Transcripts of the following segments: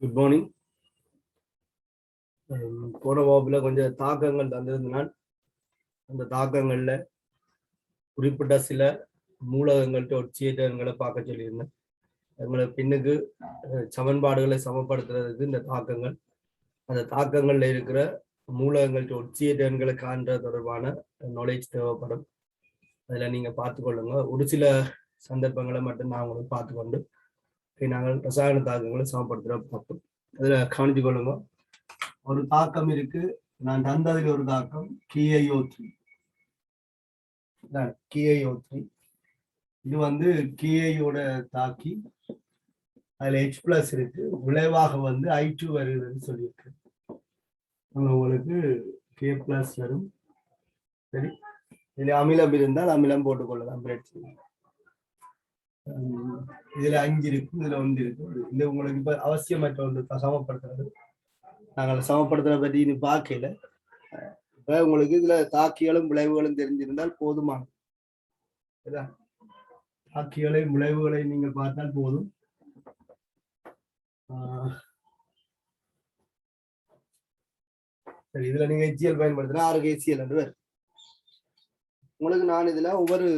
Good morning. போன வகுப்புல கொஞ்சம் தாக்கங்கள் தந்திருந்தனால் அந்த தாக்கங்கள்ல குறிப்பிட்ட சில மூலகங்கள்ட்ட ஒட்சியேட்டங்களை பார்க்க சொல்லியிருந்தேன். எங்களுக்கு பின்னுக்கு சமன்பாடுகளை சமப்படுத்துறதுக்கு இந்த தாக்கங்கள், அந்த தாக்கங்கள்ல இருக்கிற மூலகங்கள்ட்ட ஒட்சியேட்டங்களை காண்ற தொடர்பான நாலேஜ் தேவைப்படும். அதில் நீங்க பார்த்துக்கொள்ளுங்க. ஒரு சில சந்தர்ப்பங்களை மட்டும் நான் உங்களுக்கு பார்த்துக்கொண்டு நாங்கள் ரசாயன தாக்கங்களை சமப்படுத்துற பார்ப்போம். அதில் கவனித்து கொள்ளுங்க. ஒரு தாக்கம் இருக்கு, நான் தந்ததில் ஒரு தாக்கம் KiO3. KiO3 இது வந்து KiOட தாக்கி அதுல H+ இருக்கு, விளைவாக வந்து I2 வருதுன்னு சொல்லியிருக்கு. உங்களுக்கு K+ வரும். சரி, இதுல அமிலம் இருந்தால் அமிலம் போட்டுக்கொள்ளலாம். இதுல 5 இருக்கு, இதுல 1 இருக்கு. இது உங்களுக்கு இப்ப அவசியமற்ற ஒன்று சமப்படுத்துறது. நாங்கள் சமப்படுத்துற பற்றி இது பார்க்கல. இப்ப உங்களுக்கு இதுல தாக்கிகளும் விளைவுகளும் தெரிஞ்சிருந்தால் போதுமானது. தாக்கிகளை விளைவுகளை நீங்க பார்த்தால் போதும். சரி, இதுல நீங்க HCl பயன்படுத்தினா 6 KCl என்று வரும். உங்களுக்கு நான் இதுல ஒவ்வொரு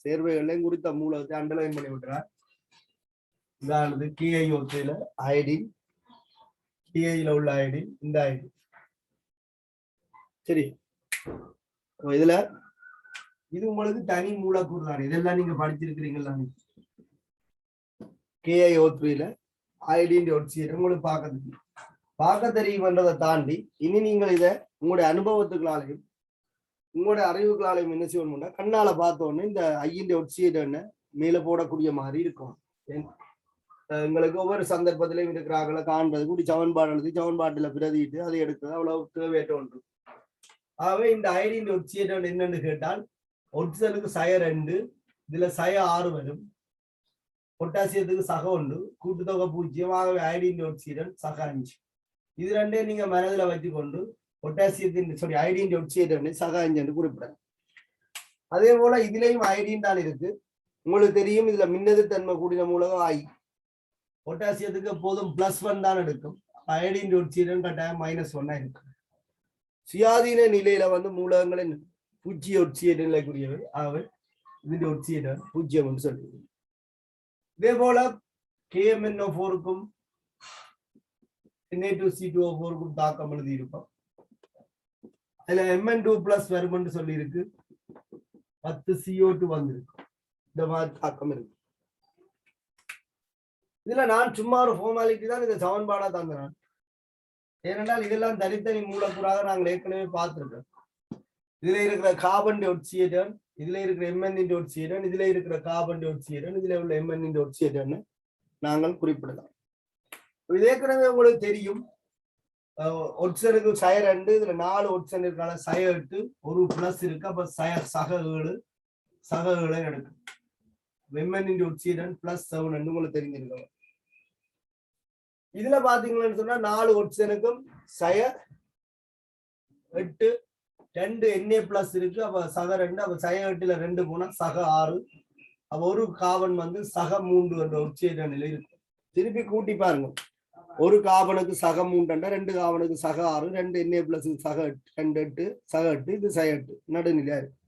சேர்வைகளையும் குறித்த மூலத்தை அண்டர்லைன் பண்ணி விட்டுறேன். இதானது KiO3ல அயடின், Kiல உள்ள அயடின், இந்த அயடின். சரி, இதுல இது உங்களுக்கு தனி மூலக்கூறு தான். இதெல்லாம் நீங்க படிச்சிருக்கிறீங்களா? KiO3ல அயடின் ஒட்சியேட் உங்களுக்கு பார்க்க தெரியும்ன்றதை தாண்டி இனி நீங்கள் இதை உங்களுடைய அனுபவத்துக்களாலையும் உங்களுடைய அறிவுகளாலையும் என்ன செய்யணும்னா கண்ணால பார்த்தோன்னு இந்த ஐயின் ஒட்சியேட் மேல போடக்கூடிய மாதிரி இருக்கும். எங்களுக்கு ஒவ்வொரு சந்தர்ப்பத்திலையும் இருக்கிறாங்கள காண்றது கூடி சமன்பாட்டுல பிரதிட்டு அதை எடுக்கிறது அவ்வளவு தேவையற்ற ஒன்று. ஆகவே இந்த அயடின் ஒட்சியேட் என்னன்னு கேட்டால் ஒட்சலுக்கு சய 2, இதுல சய 6 வரும். பொட்டாசியத்துக்கு சக 1, கூட்டுத்தொகை 0. ஆகவே அயடின் ஒட்சியேட் சக 5. இது ரெண்டே நீங்க மனதில் வைத்துக்கொண்டு பொட்டாசியத்தின் அயடின் ஒட்சியேட் சக 5 என்று குறிப்பிடலாம். அதே போல இதுலயும் அயடின் தான் இருக்கு. உங்களுக்கு தெரியும், இதுல மின்னெதிர்த்தன்மை கூடின மூலகம் I. பொட்டாசியத்துக்கு எப்போதும் +1 தான் எடுக்கும். அயடின் ஒட்சியேட் கட்டாயம் -1 இருக்கு. சுயாதீன நிலையில வந்து மூலகங்களின் பூஜ்ஜிய ஒட்சியேட் நிலைக்குரியவை. ஆகவே இதுல ஒட்சியேட் 0 என்று சொல்லுது. இதே போல KMnO4க்கும் Na2C2O4க்கும் தாக்கம் எழுதி இருப்போம். அதுல Mn2+ வரும்னு சொல்லி இருக்கு. 10 CO2 வந்திருக்கு. இந்த மாதிரி தாக்கம் இருக்கு. இதுல நான் சும்மா ஒரு ஃபார்மாலிட்டி தான் இந்த சமன்பாடா தந்தேன். ஏனென்றால் இதெல்லாம் தனித்தனி மூலக்கூறாக நாங்கள் ஏற்கனவே பார்த்திருக்கோம். இதுல இருக்கிற கார்பன் டை ஆக்சைடு, இதுல இருக்கிற Mn ஆக்சைடு, இதுல இருக்கிற கார்பன் டை ஆக்சைடு, இதுல உள்ள Mn ஆக்சைடுன்னு நாங்கள் குறிப்பிடலாம். இது ஏற்கனவே உங்களுக்கு தெரியும். ஒட்சனுக்கு சய 2, இதுல 4 ஒட்சன் இருக்கான சய 8, ஒரு பிளஸ் இருக்கு. அப்ப சக 7 சககளை எடுக்கும். Mn ஆக்சைடு +7 உங்களுக்கு தெரிஞ்சிருக்கோம். இதுல பாத்தீங்கன்னு சொன்னா 4 ஒட்சனுக்கும் சய 8, 2 Na+ இருக்கு. அப்ப சக 2, அப்ப சய 8ல 2 போனா சக 6. அப்ப ஒரு கார்பன் வந்து சக 3 என்ற ஒட்சியேட் நிலை இருக்கு. திருப்பி கூட்டி பாருங்க. ஒரு கார்பனுக்கு சக 3, 2 கார்பனுக்கு சக 6, 2 Na+ சக 2, 8 சக 8, இது சய 8 நடுநிலையா இருக்கு.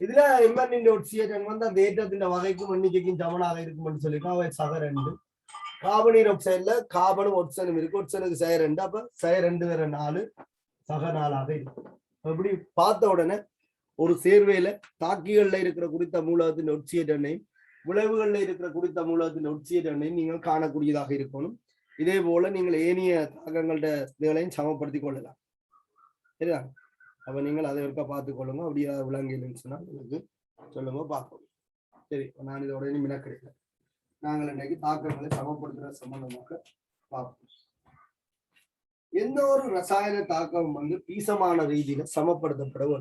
இதுல Mn ஒட்சியேட் வந்து அந்த ஏற்றத்தின் வகைக்கும் எண்ணிக்கைக்கும் சமனாக இருக்கும்னு சொல்லிட்டு அவை சக 2. கார்பனீர் ஆக்சைடுல கார்பனும் ஒட்சனும் இருக்கு. ஒட்சனுக்கு சய 2, அப்ப சய 2 வேற 4 சக 4ஆக இருக்கு. அப்படி பார்த்த உடனே ஒரு சேர்வையில தாக்கிகள்ல இருக்கிற குறித்த மூலகத்தின் ஒட்சியேட் எண்ணையும் விளைவுகள்ல இருக்கிற குறித்த மூலகத்தின் ஒட்சியேட் எண்ணையும் நீங்கள் காணக்கூடியதாக இருக்கணும். இதே போல நீங்கள் ஏனைய தாக்கங்கள்ட இதுகளையும் சமப்படுத்திக் கொள்ளலாம். சரிதா? அப்ப நீங்கள் அதை இருக்க பார்த்துக் கொள்ளுங்க. அப்படியே விளங்கின்னு சொன்னா உங்களுக்கு சொல்லுங்க, பார்ப்போம். சரி, நான் இதோட மினக்கெடுக்கல. நாங்கள் இன்னைக்கு தாக்கங்களை சமப்படுத்துற சம்பந்தமாக பார்ப்போம். எந்த ஒரு ரசாயன தாக்கம் வந்து பீசமான ரீதியில சமப்படுத்தப்பட.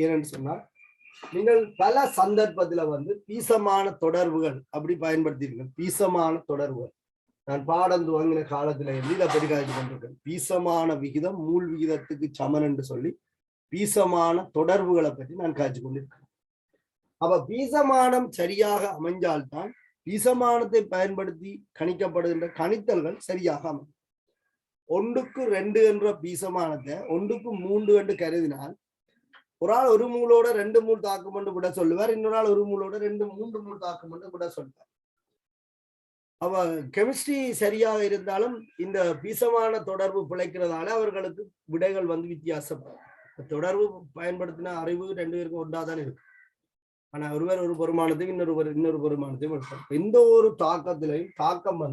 ஏன்னு சொன்னால் நீங்கள் பல சந்தர்ப்பத்துல வந்து பீசமான தொடர்புகள் அப்படி பயன்படுத்தியிருக்கீங்க. பீசமான தொடர்புகள் நான் பாடம் துவங்கின காலத்துல இருந்து இதை பற்றி காய்ச்சி கொண்டிருக்கேன். பீசமான விகிதம் மூல் விகிதத்துக்கு சமன் என்று சொல்லி பீசமான தொடர்புகளை பற்றி நான் காய்ச்சி கொண்டிருக்கேன். அப்ப பீசமானம் சரியாக அமைஞ்சால்தான் பீசமானத்தை பயன்படுத்தி கணிக்கப்படுகின்ற கணித்தல்கள் சரியாக அமையும். 1:2 என்ற பீசமானத்தை 1:3 என்று கருதினால் ஒரு ஆள் ஒரு மூலோட 2 மூல் தாக்கம் என்று விட சொல்லுவார், இன்னொரு ஆள் ஒரு மூலோட 2-3 மூல் தாக்கம் என்று விட சொல்லுவார். அவ கெமிஸ்ட்ரி சரியாக இருந்தாலும் இந்த பீசமான தொடர்பு பிழைக்கிறதால அவர்களுக்கு விடைகள் வித்தியாசப்படும். தொடர்பு பயன்படுத்தின அறிவு 2 பேருக்கும் ஒன்றாதான் இருக்கு. ஆனா ஒருவர் ஒரு பெருமானத்தையும் இன்னொரு பெருமானத்தையும் எடுப்பார். எந்த ஒரு தாக்கத்திலையும் தாக்கம்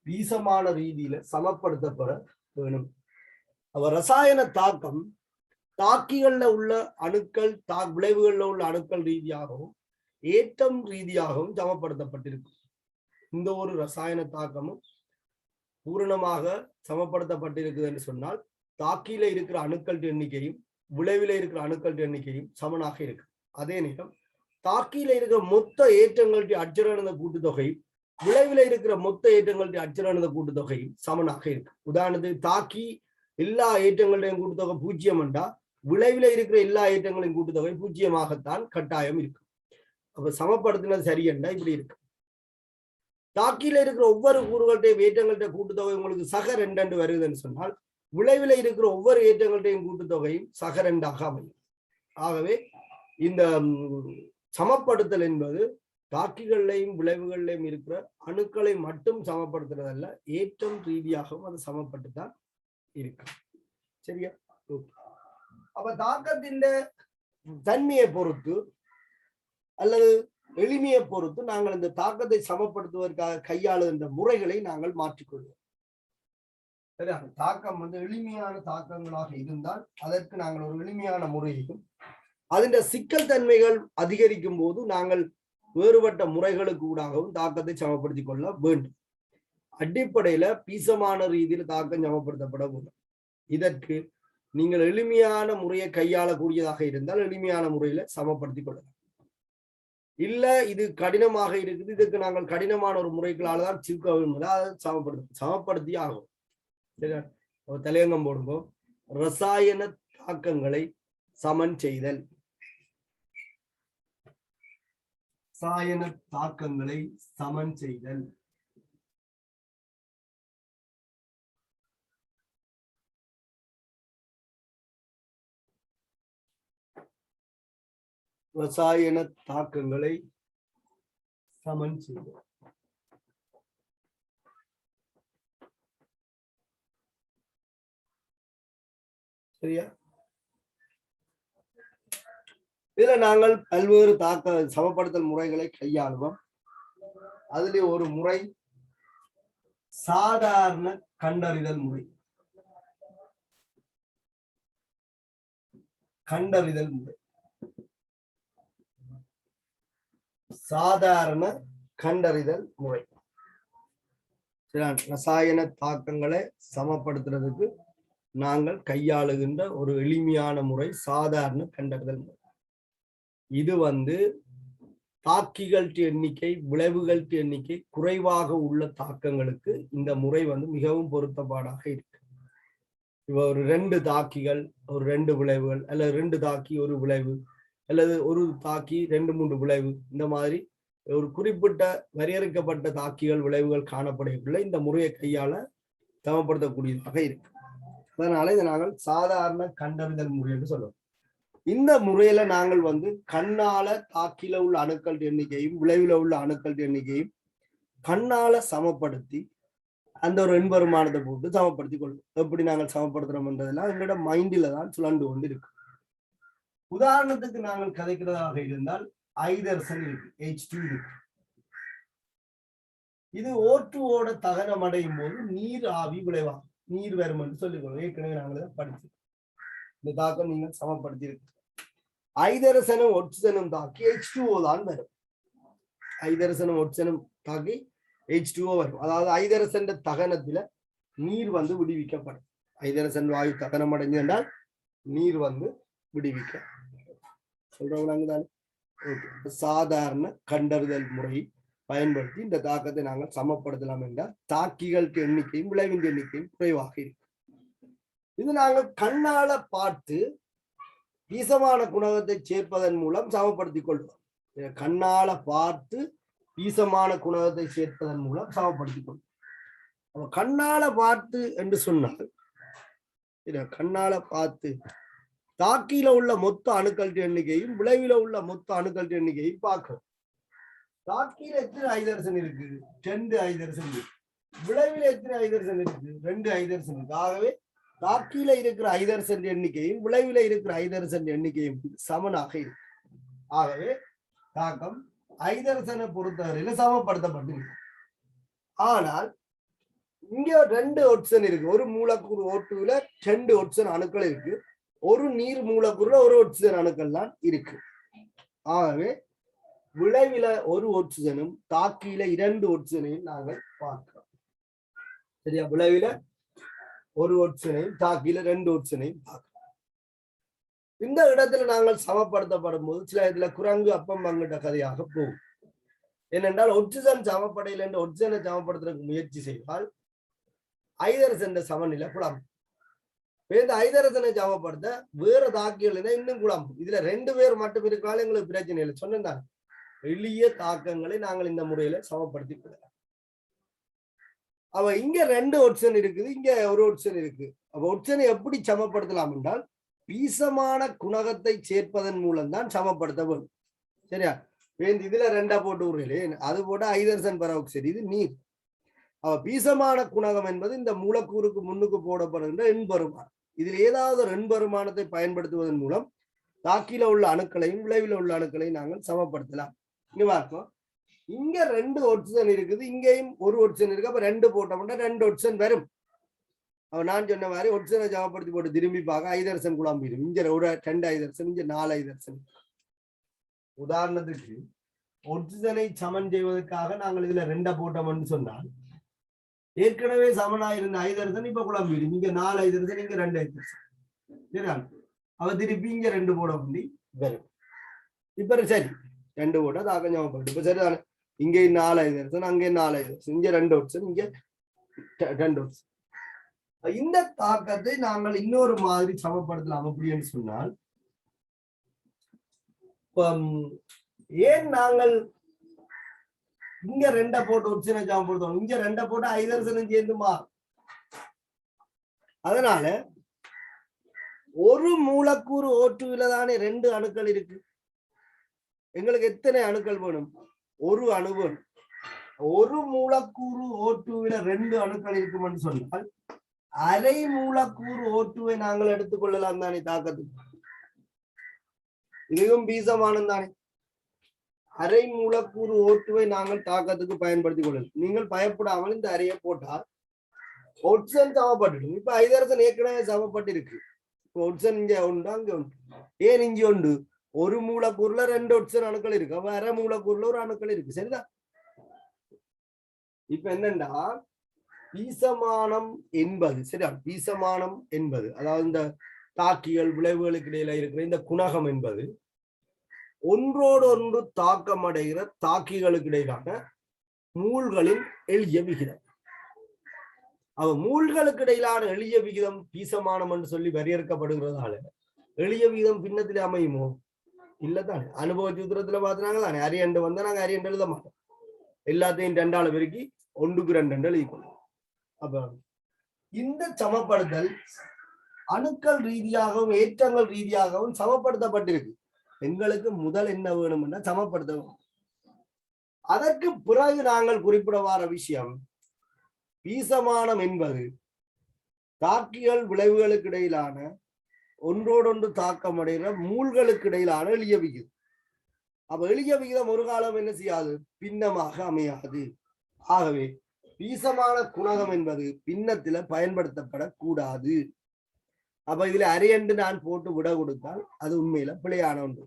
பீசமான ரீதியில சமப்படுத்தப்பட வேணும். அவ ரசாயன தாக்கம் தாக்கிகள்ல உள்ள அணுக்கள் விளைவுகள்ல உள்ள அணுக்கள் ரீதியாகவும் ஏற்றம் ரீதியாகவும் சமப்படுத்தப்பட்டிருக்கும். இந்த ஒரு ரசாயன தாக்கமும் பூரணமாக சமப்படுத்தப்பட்டிருக்குது என்று சொன்னால் தாக்கியில இருக்கிற அணுக்கள் எண்ணிக்கையும் விளைவில இருக்கிற அணுக்கள் எண்ணிக்கையும் சமனாக இருக்கு. அதே நேரம் தாக்கியில இருக்கிற மொத்த ஏற்றங்களுடைய அச்சரண கூட்டுத்தொகையும் விளைவில இருக்கிற மொத்த ஏற்றங்களுடைய அச்சரண கூட்டுத்தொகையும் சமனாக இருக்கு. உதாரணத்துக்கு தாக்கி எல்லா ஏற்றங்களுடையும் கூட்டுத்தொகை 0 என்றா விளைவில இருக்கிற எல்லா ஏற்றங்களின் கூட்டுத்தொகை 0ஆகத்தான் கட்டாயம் இருக்கு. அப்ப சமப்படுத்தினது சரி என்றா இப்படி இருக்கு. தாக்கியில இருக்கிற ஒவ்வொரு கூறுகளுடைய ஏற்றங்களுடைய கூட்டுத்தொகை உங்களுக்கு சக 2 வருதுன்னு சொன்னால் விளைவில இருக்கிற ஒவ்வொரு ஏற்றங்களுடையும் கூட்டுத்தொகையும் சக 2ஆக அமையும். ஆகவே இந்த சமப்படுத்தல் என்பது தாக்கிகள்லையும் விளைவுகள்லையும் இருக்கிற அணுக்களை மட்டும் சமப்படுத்துறதல்ல, ஏற்றம் ரீதியாகவும் அது சமப்பட்டுதான் இருக்கு. சரியா? அப்ப தாக்கத்தின் தன்மையை பொறுத்து அல்லது எளிமையை பொறுத்து நாங்கள் இந்த தாக்கத்தை சமப்படுத்துவதற்காக கையாளுகின்ற முறைகளை நாங்கள் மாற்றிக்கொள்வோம். சரி, அந்த தாக்கம் எளிமையான தாக்கங்களாக இருந்தால் அதற்கு நாங்கள் ஒரு எளிமையான முறையையும், அதன் சிக்கல் தன்மைகள் அதிகரிக்கும் போது நாங்கள் வேறுபட்ட முறைகளுக்கு ஊடாகவும் தாக்கத்தை சமப்படுத்திக் கொள்ள வேண்டும். அடிப்படையில பீசமான ரீதியில் தாக்கம் சமப்படுத்தப்பட வேண்டும். இதற்கு நீங்கள் எளிமையான முறையை கையாளக்கூடியதாக இருந்தால் எளிமையான முறையில சமப்படுத்திக் கொள்ளலாம். இல்ல இது கடினமாக இருக்குது, இதுக்கு நாங்கள் கடினமான ஒரு முறைகளால்தான் சமப்படுத்தி ஆகும். சரியா? தலையங்கம் போடுங்க. ரசாயன தாக்கங்களை சமன் செய்தல். ரசாயன தாக்கங்களை சமன் செய்தல். ரசாயன தாக்கங்களை சமன் செய்தல். சரியா? இதுல நாங்கள் பல்வேறு சமப்படுத்தல் முறைகளை கையாளுவோம். அதுல ஒரு முறை சாதாரண கண்டறிதல் முறை. கண்டறிதல் முறை சாதாரண கண்டறிதல் முறை. ரசாயன தாக்கங்களை சமப்படுத்துறதுக்கு நாங்கள் கையாளுகின்ற ஒரு எளிமையான முறை சாதாரண கண்டறிதல் முறை. இது தாக்கிகள் எண்ணிக்கை விளைவுகள் எண்ணிக்கை குறைவாக உள்ள தாக்கங்களுக்கு இந்த முறை மிகவும் பொருத்தப்பாடாக இருக்கு. இப்போ ஒரு 2 தாக்கிகள் ஒரு 2 விளைவுகள் அல்லது 2 தாக்கி ஒரு விளைவு அல்லது ஒரு தாக்கி 2-3 விளைவு, இந்த மாதிரி ஒரு குறிப்பிட்ட வரையறுக்கப்பட்ட தாக்கிகள் விளைவுகள் காணப்படவில்லை. இந்த முறையை கையாள சமப்படுத்தக்கூடியதாக இருக்கு. அதனால இதை நாங்கள் சாதாரண கண்டறிதல் முறை என்று சொல்லுவோம். இந்த முறையில நாங்கள் கண்ணால தாக்கில உள்ள அணுக்கள் எண்ணிக்கையும் விளைவுல உள்ள அணுக்கள் எண்ணிக்கையும் கண்ணால சமப்படுத்தி அந்த ஒரு எண்பெருமானத்தை போட்டு சமப்படுத்தி கொள்வோம். எப்படி நாங்கள் சமப்படுத்துறோம்ன்றதெல்லாம் எங்களோட மைண்டில தான் சுழண்டு கொண்டு இருக்கு. உதாரணத்துக்கு நாங்கள் கதைக்கிறதாக இருந்தால் ஐதரசன் இருக்கு, H2 இருக்கு. இது O2ஓட தகனம் அடையும் போது நீர் ஆவி விளைவாகும், நீர் வரும் என்று சொல்லிக்கொள்வோம். ஏற்கனவே நாங்கள் படிச்சு இந்த தாக்கம் நீங்கள் சமப்படுத்தி இருக்கு. ஐதரசனும் ஒட்சனும் தாக்கி H2O தான் வரும். ஐதரசனும் ஒட்சனும் தாக்கி H2O வரும். அதாவது ஐதரசன் தகனத்துல நீர் விடுவிக்கப்படும். ஐதரசன் வாயு தகனம் அடைஞ்சு என்றால் நீர் விடுவிக்க சொல்றவங்க. சாதாரண கண்டறிதல் முறை பயன்படுத்தி இந்த தாக்கத்தை நாங்கள் சமப்படுத்தலாம் என்றால் தாக்கிகளுக்கு எண்ணிக்கையும் விளைவின் எண்ணிக்கையும் குறைவாக இருக்கு. இது நாங்கள் கண்ணால பார்த்து பீசமான குணகத்தை சேர்ப்பதன் மூலம் சமப்படுத்திக் கொள்வோம். கண்ணால பார்த்து பீசமான குணகத்தை சேர்ப்பதன் மூலம் சமப்படுத்திக் கொள்ளும். அப்ப கண்ணால பார்த்து என்று சொன்னால் கண்ணால பார்த்து தாக்கியில உள்ள மொத்த அணுக்கள் எண்ணிக்கையும் விளைவில உள்ள மொத்த அணுக்கள் எண்ணிக்கையும் பார்க்கிறோம். தாக்கியில எத்தனை ஐதரசன் இருக்கு? 2 ஐதரசன் இருக்கு. விளைவில எத்தனை ஐதரசன் இருக்கு? 2 ஐதரசன் இருக்கு. ஆகவே தாக்கியில இருக்கிற ஐதரசன் எண்ணிக்கையும் விளைவில இருக்கிற ஐதரசன் எண்ணிக்கையும் சமனாக இருக்கு. ஆகவே தாக்கம் ஐதரசனை பொறுத்தவரையில சமப்படுத்தப்பட்டிருக்கு. ஆனால் இங்க 2 ஒட்சன் இருக்கு. ஒரு மூலக்கூறு ஓட்டுல 2 ஒட்சன் அணுக்கள் இருக்கு. ஒரு நீர் மூலக்கூறுல ஒரு ஒட்சன் அணுக்கள் தான் இருக்கு. ஆகவே விளைவில ஒரு ஒட்சனும் தாக்கியில 2 ஒட்சனையும் நாங்கள் பார்க்கிறோம். சரியா? விளைவில ஒரு ஒட்சனையும் தாக்கியில 2 ஒட்சனையும் பார்க்கிறோம். இந்த இடத்துல நாங்கள் சமப்படுத்தப்படும் போது சில இதுல குரங்கு அப்பம் பங்கிட்ட கதையாக போகும். ஏனென்றால் ஒட்சன் சமப்படையில் என்று ஒட்சனை சமப்படுத்துறதுக்கு முயற்சி செய்தால் ஐதரசன் சமநிலை குழம்பு. இந்த ஐதரசனை சமப்படுத்த வேற தாக்கிகள் இன்னும் குழம்பு. இதுல 2 பேர் மட்டும் இருக்காலும் எங்களுக்கு பிரச்சனை இல்லை. சொன்னேன், எளிய தாக்கங்களை நாங்கள் இந்த முறையில சமப்படுத்தி கொள்ளலாம். அவ இங்க 2 ஒட்சன் இருக்குது, இங்க ஒரு ஒட்சன் இருக்கு. அப்ப ஒட்சனை எப்படி சமப்படுத்தலாம் என்றால் பீசமான குணகத்தை சேர்ப்பதன் மூலம் தான் சமப்படுத்த வேண்டும். சரியா? இதுல 2 போட்டு விடுறே, அது போட்ட ஐதரசன் பெராக்சைடு, இது நீர். அவ பீசமான குணகம் என்பது இந்த மூலக்கூறுக்கு முன்னுக்கு போடப்படுகின்ற எண்பெருமானம். இதில் ஏதாவது ஒரு எண்பெருமானத்தை பயன்படுத்துவதன் மூலம் தாக்கில உள்ள அணுக்களையும் விளைவில் உள்ள அணுக்களையும் நாங்கள் சமப்படுத்தலாம். இங்க பார்ப்போம், இங்க 2 ஒட்சன் இருக்குது, இங்கேயும் ஒரு ஒட்சன் இருக்கு. அப்ப 2 போட்டோம்னா 2 ஒட்சன் வரும். அவ நான் சொன்ன மாதிரி ஒட்சனை சமப்படுத்தி போட்டு திரும்பி பார்க்க ஐதரசன் குழம்பிடும். இங்க ஒரு 2 ஐதரசன், இங்க 4 ஐதரசன். உதாரணத்துக்கு ஒட்சனை சமன் செய்வதற்காக நாங்கள் இதுல 2 போட்டோம்னு சொன்னால் ஏற்கனவே சமனாயிருந்த ஐதரசன் இப்ப குழம்பிடும். இங்க 4 ஐதரசன், இங்க 2 ஐதரசன். சரியா? அவ திருப்பி இங்க 2 போட வேண்டி வரும். இப்ப சரி, 2 போட்டா தாக்கம் சமப்பட்டு இப்ப சரிதானே. இங்கே 4 ஐதரசன், அங்கே 4 ஐதரசன், இங்க 2 ஒட்சன், இங்க 2 ஒட்சன். இந்த தாக்கத்தை நாங்கள் இன்னொரு மாதிரி சமப்படுத்தலாம். அப்படின்னு சொன்னால் ஏன் நாங்கள் இங்க 2 போட்டு ஒட்சனை சமப்படுத்தணும், இங்க 2 போட்டு ஐதரசனும் சேர்ந்துமா? அதனால ஒரு மூலக்கூறு ஓட்டுவில தானே 2 அணுக்கள் இருக்கு. எங்களுக்கு எத்தனை அணுக்கள் வேணும்? ஒரு அணு வேணும். ஒரு மூலக்கூறு ஓட்டுவில 2 அணுக்கள் இருக்கும்னு சொன்னால் அரை மூலக்கூறு ஓட்டுவை நாங்கள் எடுத்துக்கொள்ளலாம் தானே தாக்கத்துக்கு. இதுவும் பீசமானம் தானே. அரை மூலக்கூறு ஓட்டுவை நாங்கள் தாக்கத்துக்கு பயன்படுத்திக் கொள்ளலாம். நீங்கள் பயப்படாமல் இந்த அறையை போட்டால் ஒட்சன் சமப்பட்டுடும். இப்ப ஐதரசன் ஏற்கனவே சமப்பட்டிருக்கு. ஒட்சன் இங்க உண்டு, அங்க உண்டு. ஏன் இங்க உண்டு? ஒரு மூலக்கூறுல 2 ஒட்சன் அணுக்கள் இருக்கு. அப்ப அரை மூலக்கூறுல ஒரு அணுக்கள் இருக்கு. சரிதான்? இப்ப என்னண்டா பீசமானம் என்பது, சரியா? பீசமானம் என்பது அதாவது இந்த தாக்கிகள் விளைவுகளுக்கு இடையில இருக்கிற இந்த குணகம் என்பது ஒன்றோடு ஒன்று தாக்கம் அடைகிற தாக்கிகளுக்கு இடையிலான மூல்களின் எளிய விகிதம். அவ மூல்களுக்கு இடையிலான எளிய விகிதம் பீசமானம் என்று சொல்லி வரையறுக்கப்படுகிறதால எளிய விகிதம் பின்னத்தில் அமையுமோ? இல்லதானே. அனுபவ சூத்திரத்துல பாத்துனாங்க தானே, அரியண்டு வந்தா நாங்க அரியண்டு எழுத மாட்டோம். எல்லாத்தையும் 2ஆல பெருக்கி 1க்கு 2 எழுதிக்கொள்ளும். அப்ப இந்த சமப்படுத்தல் அணுக்கள் ரீதியாகவும் ஏற்றங்கள் ரீதியாகவும் சமப்படுத்தப்பட்டிருக்கு. எங்களுக்கு முதல் என்ன வேணும்னா சமப்படுத்த வேணும். அதற்கு பிறகு நாங்கள் குறிப்பிட வார விஷயம் பீசமானம் என்பது தாக்கிகள் விளைவுகளுக்கு இடையிலான ஒன்றோடொன்று தாக்கம் அடைகிற மூல்களுக்கு இடையிலான எளிய விகிதம். அப்ப எளிய விகிதம் ஒரு காலம் என்ன செய்யாது? பின்னமாக அமையாது. ஆகவே பீசமான குணகம் என்பது பின்னத்தில பயன்படுத்தப்படக்கூடாது. அப்ப இதுல அரையண்டு நான் போட்டு விட கொடுத்தால் அது உண்மையில பிழையான ஒன்று.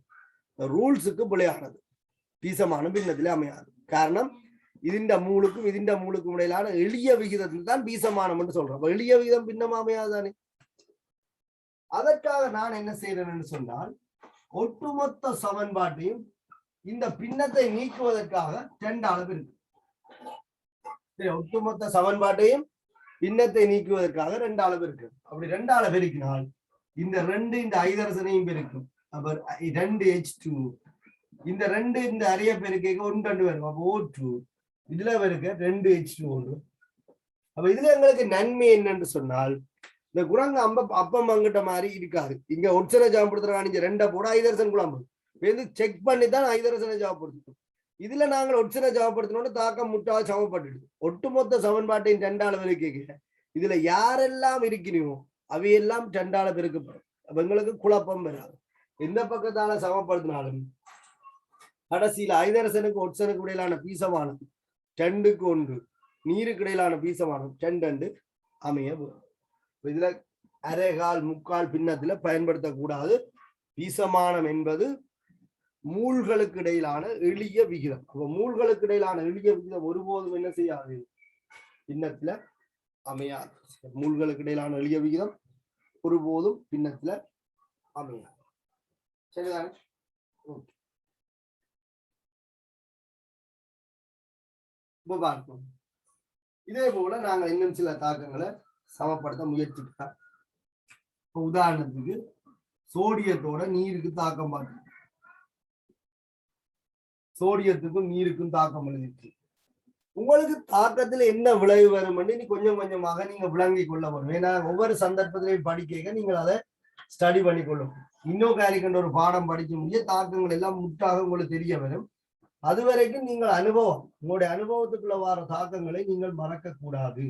ரூல்ஸுக்கு பிழையானது. பீசமானம் பின்னத்திலே அமையாது. காரணம் இதுண்ட மூலுக்கும் இடையிலான எளிய விகிதத்தில் தான் பீசமானம் என்று சொல்றோம். எளிய விகிதம் பின்னமா அமையாதானே. அதற்காக நான் என்ன செய்யறேன்னு சொன்னால் ஒட்டுமொத்த சமன்பாட்டையும் இந்த பின்னத்தை நீக்குவதற்காக 2 அளவு இருக்கு. ஒட்டுமொத்த சமன்பாட்டையும் பின்னத்தை நீக்குவதற்காக 2 அளவு இருக்கு. அப்படி 2 அளவு பெருக்கினால் இந்த 2 இந்த ஐதரசனையும் பெருக்கும். அப்ப 2H2 இந்த ரெண்டு இந்த அரிய பெருக்கை ஒன்று ரெண்டு வரும். அப்போ O2 இதுல இருக்க 2 H2O. அப்ப இதுல எங்களுக்கு நன்மை என்னன்னு சொன்னால் இந்த குரங்கு அப்பம் அங்கிட்ட மாதிரி இருக்காது. இங்க ஒட்சனை ஜாபப்படுத்துறாங்க, இங்க 2 போட ஐதரசன் குழம்பு செக் பண்ணி தான் ஐதரசனை ஜாபப்படுத்தணும். இதுல நாங்கள் ஒட்சனை ஜாபப்படுத்தணும்னு தாக்கம் முட்டாக சமப்பட்டுடுது. ஒட்டுமொத்த சமன்பாட்டையும் 2 பெருக்க இதுல யாரெல்லாம் இருக்கிறோமோ அவையெல்லாம் 2 பெருக்கப்படும். அப்ப எங்களுக்கு குழப்பம் வராது. எந்த பக்கத்தால சமப்படுத்தினாலும் கடைசியில ஐதரசனுக்கு ஒட்சனுக்கு இடையிலான பீசமானம் 2க்கு 1, நீருக்கு இடையிலான பீசமானம் 2 அமைய போகும். இதுல அரைகால் முக்கால் பின்னத்துல பயன்படுத்தக்கூடாது. பீசமானம் என்பது மூல்களுக்கு இடையிலான எளிய விகிதம். அப்ப மூல்களுக்கு இடையிலான எளிய விகிதம் ஒருபோதும் என்ன செய்யாது, பின்னத்துல அமையாது. மூல்களுக்கு இடையிலான எளிய விகிதம் ஒருபோதும் பின்னத்துல அமையாது. சரிதானே? இப்ப பார்ப்போம். இதே போல நாங்கள் இன்னும் சில தாக்கங்களை சமப்படுத்த முயற்சிக்கலாம். உதாரணத்துக்கு சோடியத்தோட நீருக்கு தாக்கம் பார்த்து, சோடியத்துக்கும் நீருக்கும் தாக்கம் எழுதிட்டு உங்களுக்கு தாக்கத்துல என்ன விளைவு வரும் நீ கொஞ்சம் கொஞ்சமாக நீங்க விளங்கி கொள்ள வரும். ஏன்னா ஒவ்வொரு சந்தர்ப்பத்திலையும் படிக்க நீங்கள் அதை ஸ்டடி பண்ணி கொள்ளும். இன்னும் காரிக்கின்ற ஒரு பாடம் படிக்க முடிய தாக்கங்கள் எல்லாம் முற்றாக உங்களுக்கு தெரிய வரும். அது வரைக்கும் நீங்கள் அனுபவம், உங்களுடைய அனுபவத்துக்குள்ள வர தாக்கங்களை நீங்கள் மறக்க கூடாது.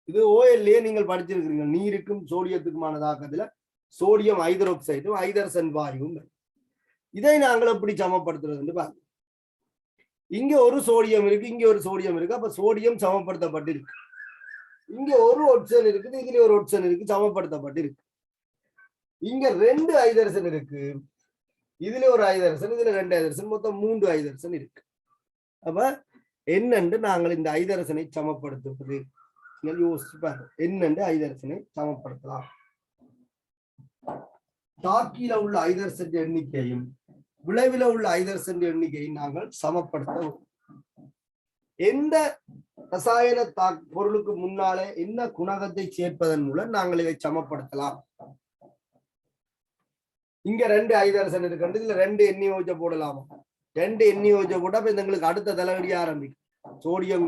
இது ஓஎல்லையே நீங்கள் படிச்சிருக்கிறீங்க. நீருக்கும் சோடியத்துக்குமான தாக்கத்துல சோடியம் ஹைட்ரோக்சைடும் ஐதரசன் வாயுவும். இதை நாங்கள் எப்படி சமப்படுத்துறது பாருங்க. இங்க ஒரு சோடியம் இருக்கு, இங்க ஒரு சோடியம் இருக்கு. அப்ப சோடியம் சமப்படுத்தப்பட்டிருக்கு. இங்க ஒரு ஒட்சன் இருக்குது, இதுல ஒரு ஒட்சன் இருக்கு, சமப்படுத்தப்பட்டிருக்கு. இங்க 2 ஐதரசன் இருக்கு, இதுல ஒரு ஐதரசன், இதுல 2 ஐதரசன், மொத்தம் 3 ஐதரசன் இருக்கு. அப்ப என்னென்று நாங்கள் இந்த ஐதரசனை சமப்படுத்துவது யோசிச்சு பாருங்க. என்னென்று ஐதரசனை சமப்படுத்தலாம். தாக்கில உள்ள ஐதரசன் எண்ணிக்கையும் விளைவில உள்ள ஐதரசன் எண்ணிக்கையை நாங்கள் சமப்படுத்த, எந்த ரசாயன பொருளுக்கு முன்னாலே என்ன குணகத்தை சேர்ப்பதன் மூலம் நாங்கள் இதை சமப்படுத்தலாம். இங்க 2 ஐதரசன் இருக்கு, இதுல 2 NaOH போடலாமா? 2 NaOH போட்டா எங்களுக்கு அடுத்த தலைவலிய ஆரம்பிக்கும். சோடியம்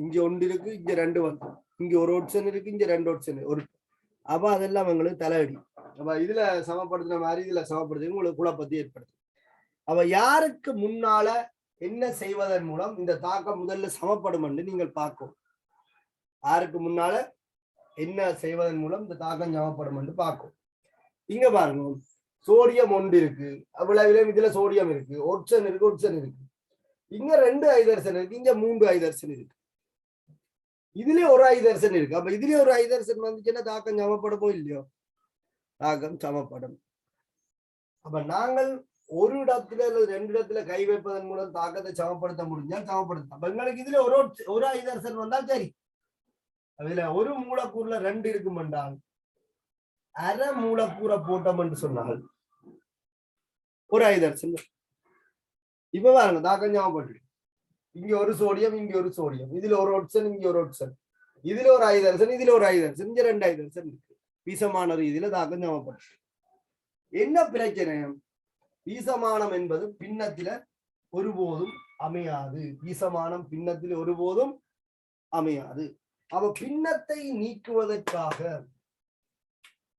இங்க 1 இருக்கு, இங்க 2 வந்து, இங்க ஒரு ஒட்சன் இருக்கு, இங்க 2 ஒட்சன் ஒரு. அப்ப அதெல்லாம் எங்களுக்கு தலைவலி. அப்ப இதுல சமப்படுத்தின மாதிரி இதுல சமப்படுத்தி உங்களுக்கு குழப்பத்தை ஏற்படுத்தும். அவ யாருக்கு முன்னால என்ன செய்வதன் மூலம் இந்த தாக்கம் முதல்ல சமப்படும் என்று நீங்கள் பார்க்கும். யாருக்கு முன்னால என்ன செய்வதன் மூலம் இந்த தாக்கம் சமப்படும் என்று பார்க்கும். இங்க பாருங்க, சோடியம் 1 இருக்கு, விளைவிலும் இதுல சோடியம் இருக்கு, ஒட்சன் இருக்கு, ஒட்சன் இருக்கு. இங்க 2 ஐதரசன் இருக்கு, இங்க 3 ஐதரசன் இருக்கு, இதுல ஒரு ஐதரசன் இருக்கு. அப்ப இதுல ஒரு ஐதரசன் வந்துச்சுன்னா தாக்கம் சமப்படுமோ இல்லையோ? தாக்கம் சமப்படும். அப்ப நாங்கள் ஒரு இடத்துல அல்லது 2 இடத்துல கை வைப்பதன் மூலம் தாக்கத்தை சமப்படுத்த முடிஞ்சால் சமப்படுத்த. அப்ப எங்களுக்கு இதுல ஒரு ஐதரசன் வந்தால் சரி. அதுல ஒரு மூலக்கூறுல 2 இருக்கும் என்றால் அரை மூலக்கூறை போட்டோம் என்று சொன்னால் ஒரு ஐதரசன். இப்ப பாருங்க, தாக்கம் சமப்பட்டு இங்க ஒரு சோடியம், இங்க ஒரு சோடியம், இதுல ஒரு ஒட்சன், இங்க ஒரு ஒட்சன், இதுல ஒரு ஐதரசன், இதுல ஒரு ஐதரசன், இங்க 2 ஐதரசன் இருக்கு. வீசமான ரீதியில தாக்கம் சமப்பட்டு. என்ன பிரச்சனை? வீசமானம் என்பது பின்னத்தில ஒருபோதும் அமையாது. வீசமானம் பின்னத்தில் ஒருபோதும் அமையாது. அவ பின்னத்தை நீக்குவதற்காக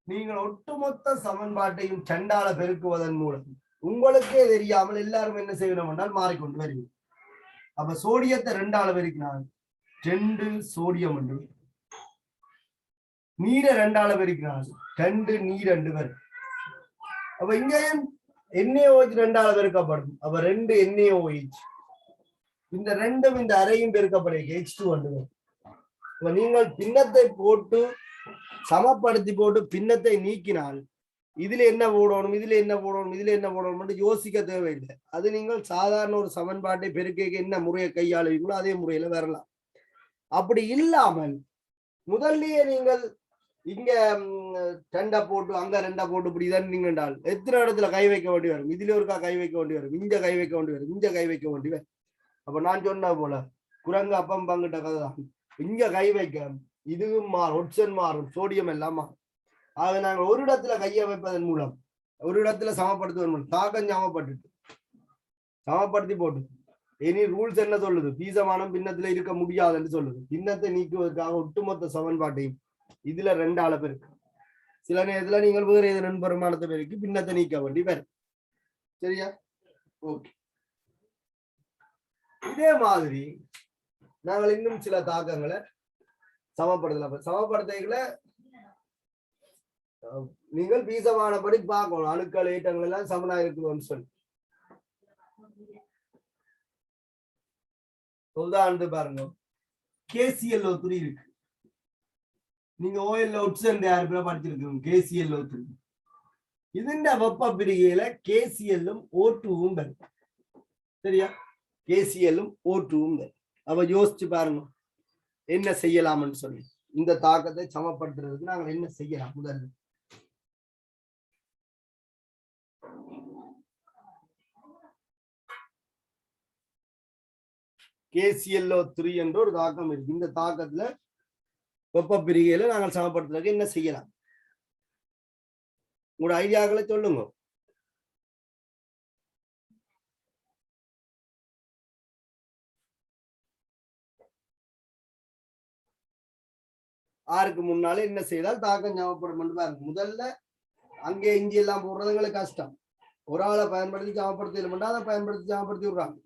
நீங்கள் ஒட்டுமொத்த சமன்பாட்டையும் 2ஆல பெருக்குவதன் மூலம் உங்களுக்கே தெரியாமல் எல்லாரும் என்ன செய்யணும் என்றால் மாறிக்கொண்டு வருவீங்க. அப்ப சோடியத்தை 2ஆல பெருக்கினால் 2 சோடியம் என்று, நீரை 2ஆல பெருக்கினால் 2 நீர் என்று வரும். அப்ப இங்கேயும் NaOH 2ஆல பெருக்கப்படும். அப்ப 2 NaOH, இந்த 2ம் இந்த அறையும் பெருக்கப்படும், H2 என்று. இப்ப நீங்கள் பின்னத்தை போட்டு சமப்படுத்தி போட்டு பின்னத்தை நீக்கினால் இதுல என்ன போடணும், இதுல என்ன போடணும், இதுல என்ன போடணும் யோசிக்க தேவையில்லை. அது நீங்கள் சாதாரண ஒரு சமன்பாட்டை பெருக்க என்ன முறையை கையாளுவீங்களோ அதே முறையில வரலாம். அப்படி இல்லாமல் முதல்லயே நீங்கள் இங்க 2 போட்டு அங்க 2 போட்டு இப்படி தான் நீங்க என்றால் எத்தனை இடத்துல கை வைக்க வேண்டி வரும். இதுல ஒருக்கா கை வைக்க வேண்டி வரும், இங்க கை வைக்க வேண்டி வரும், இங்க கை வைக்க வேண்டி வரும். அப்ப நான் சொன்ன போல குரங்கு அப்பம் பங்கிட்ட கதை தான். இங்க கை வைக்க இதுவும் மாறும், ஒட்சன் மாறும், சோடியம் எல்லாம் மாறும். ஆக நாங்கள் ஒரு இடத்துல கையை வைப்பதன் மூலம், ஒரு இடத்துல சமப்படுத்துவதன் மூலம் தாக்கம் சமப்பட்டு சமப்படுத்தி போட்டு இனி ரூல்ஸ் என்ன சொல்லுது பீசமானம் பின்னத்துல இருக்க முடியாதுன்னு சொல்லுது பின்னத்தை நீக்குவதற்காக ஒட்டுமொத்த சமன்பாட்டையும் இதுல 2 அளவு இருக்கு சில நேரத்துல நீங்கள் வேறு ஏதேனும் பெருமானத்தை பெருக்கி பின்னத்தை நீக்க வேண்டி வரும் சரியா ஓகே இதே மாதிரி நாங்கள் இன்னும் சில தாக்கங்களை சமப்படுத்தல நீங்கள் பீசமானபடி பார்க்கணும் அணுக்கள் ஏற்றங்கள் எல்லாம் சமனா இருக்குதுன்னு சொல்லி உதாரணத்துக்கு பாருங்க KClO3 இருக்கு நீங்க OLO படிச்சிருக்கீங்க KClO3 இதுண்ட வெப்ப பிரிகையில KClம் O2வும் வரும் சரியா KClம் O2வும் வரும் அப்ப யோசிச்சு பாருங்க என்ன செய்யலாம்னு சொல்லி இந்த தாக்கத்தை சமப்படுத்துறதுக்கு நாங்கள் என்ன செய்யலாம் முதல்ல KClO3 என்ற ஒரு தாக்கம் இருக்கு இந்த தாக்கத்துல வெப்ப பிரிகையில நாங்கள் சமப்படுத்துறதுக்கு என்ன செய்யலாம் உங்களோட ஐடியாக்களை சொல்லுங்க ஆருக்கு முன்னாலே என்ன செய்தால் தாக்கம் ஞாபகப்படும் பாருங்க முதல்ல அங்கே இஞ்சி எல்லாம் போடுறதுங்களுக்கு கஷ்டம் ஒரு ஆளை பயன்படுத்தி ஞாபகப்படுத்தி அதை பயன்படுத்தி ஞாபகப்படுத்தி விடுறாங்க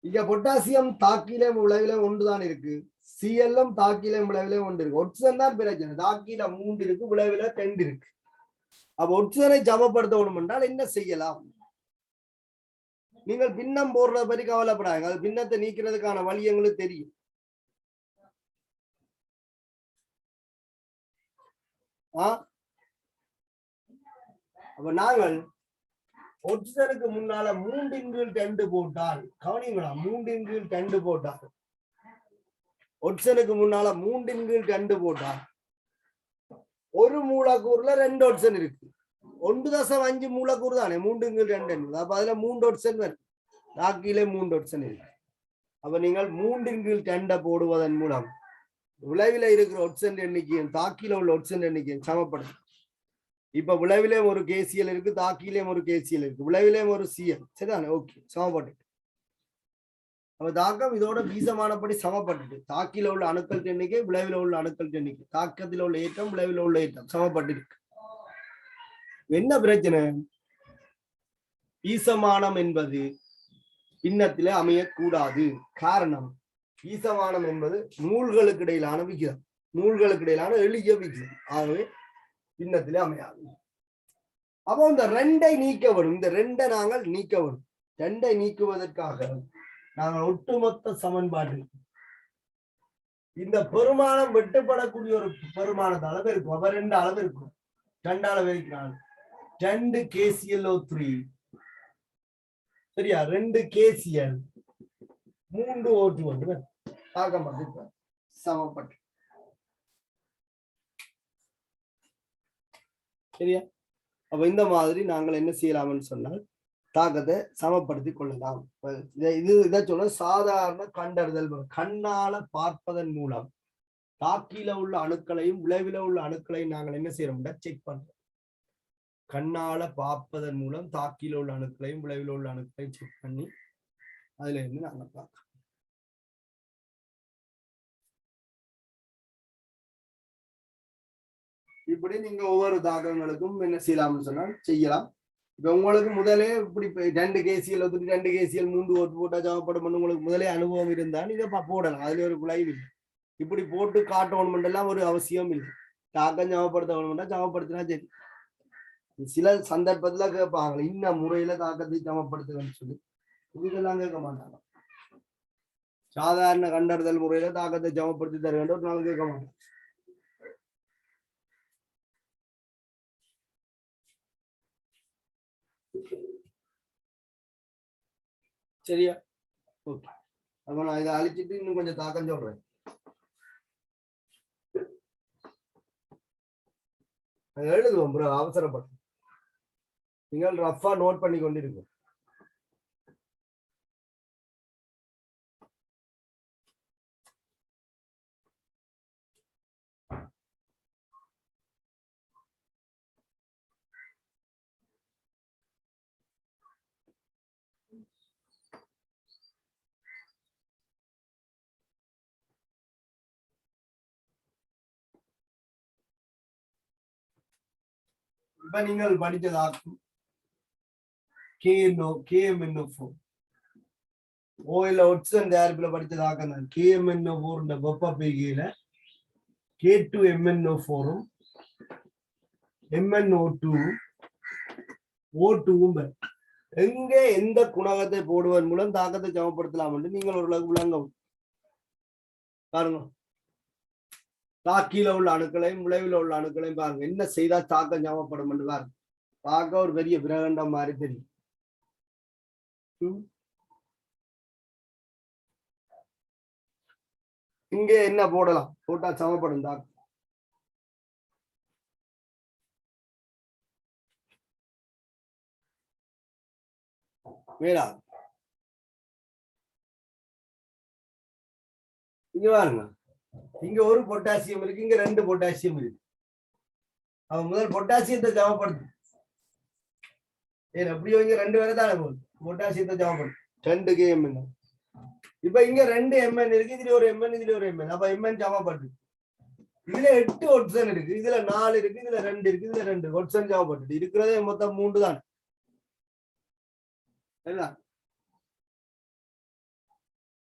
இங்க பொட்டாசியம் தாக்கிலே விளைவில ஒன்றுதான் இருக்கு சிஎல்லும் தாக்கிலே விளைவில ஒன்று இருக்கு ஒட்சன் தான் பிரச்சனை தாக்கில 3 இருக்கு விளைவில 2 இருக்கு அப்ப ஒட்சனை சமப்படுத்தணும் என்றால் என்ன செய்யலாம் நீங்கள் பின்னம் போடுறத பற்றி கவலைப்படாங்க அது பின்னத்தை நீக்கிறதுக்கான வழி எங்களுக்கு தெரியும் அப்ப நாங்கள் ஒட்சனுக்கு முன்னால 3/2 போட்டால் கவனிங்களா 3/2 போட்டால் ஒட்சனுக்கு முன்னால 3/2 போட்டால் ஒரு மூலக்கூறுல 2 ஒட்சன் இருக்கு 1.5 மூலக்கூறு தானே 3/2 அப்ப அதுல 3 ஒட்சன் வரும் தாக்கிலே 3 ஒட்சன் இருக்கு அப்ப நீங்கள் 3/2 போடுவதன் மூலம் விளைவில இருக்கிற ஒட்சன் எண்ணிக்கையும் தாக்கில உள்ள ஒட்சன் எண்ணிக்கையும் சமப்படுத்தும் இப்ப விளைவிலே ஒரு KCl இருக்கு தாக்கிலே ஒரு KCl இருக்கு விளைவிலே ஒரு Cl சரிதானே ஓகே சமப்பட்டு அப்ப தாக்கம் இதோட வீசமானபடி சமப்பட்டு தாக்கில உள்ள அணுக்கள் எண்ணிக்கை விளைவில உள்ள அணுக்கள் எண்ணிக்கை தாக்கத்தில் உள்ள ஏற்றம் விளைவில உள்ள ஏற்றம் சமப்பட்டு இருக்கு என்ன பிரச்சனை வீசமானம் என்பது பின்னத்திலே அமையக்கூடாது காரணம் வீசமானம் என்பது நூல்களுக்கு இடையிலான விகிதம் நூல்களுக்கு இடையிலான எளிய விகிதம் ஆகவே பின்னத்திலே அமையாது அப்போ இந்த 2ஐ நீக்க வரும் இந்த 2ஐ நாங்கள் நீக்க வரும் 2ஐ நீக்குவதற்காக நாங்கள் ஒட்டுமொத்த சமன்பாடு இந்த பெருமானம் வெட்டுப்படக்கூடிய ஒரு பெருமானத்து அளவு இருக்கும் அப்ப 2 அளவு இருக்கும் 2 அளவு இருக்கிறாங்க 2 KClO3 சரியா 2 KCl 3 O2 வந்து தாக்கம் சமப்பட்டு சரியா அப்ப இந்த மாதிரி நாங்கள் என்ன செய்யலாம்னு சொன்னால் தாக்கத்தை சமப்படுத்திக் கொள்ளலாம் இதை சொல்ல சாதாரண கண்டறிதல் கண்ணால பார்ப்பதன் மூலம் தாக்கில உள்ள அணுக்களையும் விளைவில உள்ள அணுக்களையும் நாங்கள் என்ன செய்யறோம்னா செக் பண்றோம் கண்ணால பார்ப்பதன் மூலம் தாக்கில உள்ள அணுக்களையும் விளைவில உள்ள அணுக்களையும் செக் பண்ணி அதுல இருந்து நாங்க பார்க்கலாம் இப்படி நீங்க ஒவ்வொரு தாக்கங்களுக்கும் என்ன செய்யலாம்னு சொன்னால் செய்யலாம் இப்ப உங்களுக்கு முதலே இப்படி 2 KCl 2 KCl 3 ஓட்டு போட்டா ஜாமப்படும் உங்களுக்கு முதலே அனுபவம் இருந்தால் இதை போடலாம் அதுல ஒரு குழாயில் இல்லை இப்படி போட்டு காட்டணும் எல்லாம் ஒரு அவசியம் இல்லை தாக்கம் ஜாமப்படுத்தணும்னா ஜாமப்படுத்தினா சரி சில சந்தர்ப்பத்துல கேட்பாங்க இன்ன முறையில தாக்கத்தை ஜாமப்படுத்துன்னு சொல்லி இதெல்லாம் கேட்க மாட்டாங்க சாதாரண கண்டறிதல் முறையில தாக்கத்தை ஜாமப்படுத்தி தர வேண்டும் நாங்கள் கேட்க மாட்டோம் சரியா ஓகே அப்ப நான் இதை அழிச்சிட்டு இன்னும் கொஞ்சம் தாக்கம் சொல்றேன் எழுதுவோம் ப்ரோ அவசரப்பட்டு நீங்கள் ரஃபா நோட் பண்ணி கொண்டிருக்கோம் இப்ப நீங்கள் படித்ததாக்கும் KMNO4 ஓயில ஒட்சன் தயாரிப்புல படித்ததாக்கம் தான் KMNO4 வெப்ப பீகையில K2MNO4 MnO2 O2 எங்க எந்த குணகத்தை போடுவதன் மூலம் தாக்கத்தை சமப்படுத்தலாம் என்று நீங்கள் ஒரு விளங்க பாருங்க. தாக்கியில உள்ள அணுக்களையும் விளைவில் உள்ள அணுக்களையும் பாருங்க, என்ன செய்தா தாக்கம் சமப்படும் என்று பாருங்க. பார்க்க ஒரு பெரிய பிரகண்டம் மாதிரி தெரியும். இங்கே என்ன போடலாம், போட்டா சமப்படும் தாக்கம். வேடா இங்க பாருங்க, இங்க ஒரு பொட்டாசியம் இருக்கு, இங்க 2 பொட்டாசியம் இருக்கு. அவன் முதல் பொட்டாசியத்தை சமப்படுத்து. எப்படியோ இங்க 2 பேரை தானே போகுது, பொட்டாசியத்தை சமப்படுத்து 2 KMN. இப்ப இங்க 2 MN இருக்கு, இதுல ஒரு MN, இதுல ஒரு MN. அப்ப MN சமப்படுத்து. இதுல 8 ஒட்சன் இருக்கு, இதுல 4 இருக்கு, இதுல 2 இருக்கு, இதுல 2 ஒட்சன் சமப்படுத்து. இருக்கிறதே மொத்தம் 3 தான்.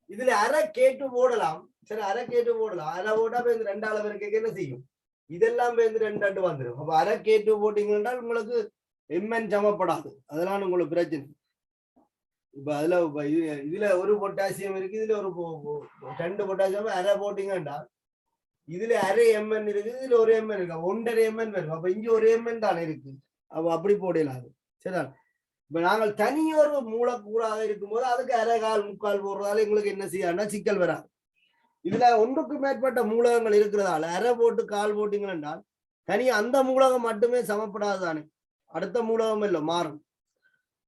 இதுல அரை K2 போடலாம். சரி, அரை K2 போடலாம். அரை போட்டா இந்த 2 அளவு இருக்க என்ன செய்யும், இதெல்லாம் 2 வந்துடும். அப்ப அரை K2 போட்டீங்கன்னா உங்களுக்கு MN சமப்படாது, அதெல்லாம் உங்களுக்கு பிரச்சனை. இப்ப அதுல இதுல ஒரு பொட்டாசியம் இருக்கு, இதுல ஒரு 2 பொட்டாசியம் அரை போட்டீங்கன்னா இதுல அரை MN இருக்கு, இதுல ஒரு MN இருக்கு, 1.5 MN வரும். அப்ப இங்க ஒரு MN தானே இருக்கு, அப்ப அப்படி போடலாம். சரிதா? இப்ப நாங்கள் தனியொரு மூலக்கூறாக இருக்கும்போது அதுக்கு அரை கால் முக்கால் போடுறதால எங்களுக்கு என்ன செய்யணும்னா சிக்கல் வராது. இதுல ஒன்றுக்கு மேற்பட்ட மூலகங்கள் இருக்கிறதால அரை போட்டு கால் போட்டீங்க என்றால் தனியா அந்த மூலகம் மட்டுமே சமப்படாது தானே, அடுத்த மூலகம் இல்லை மாறும்.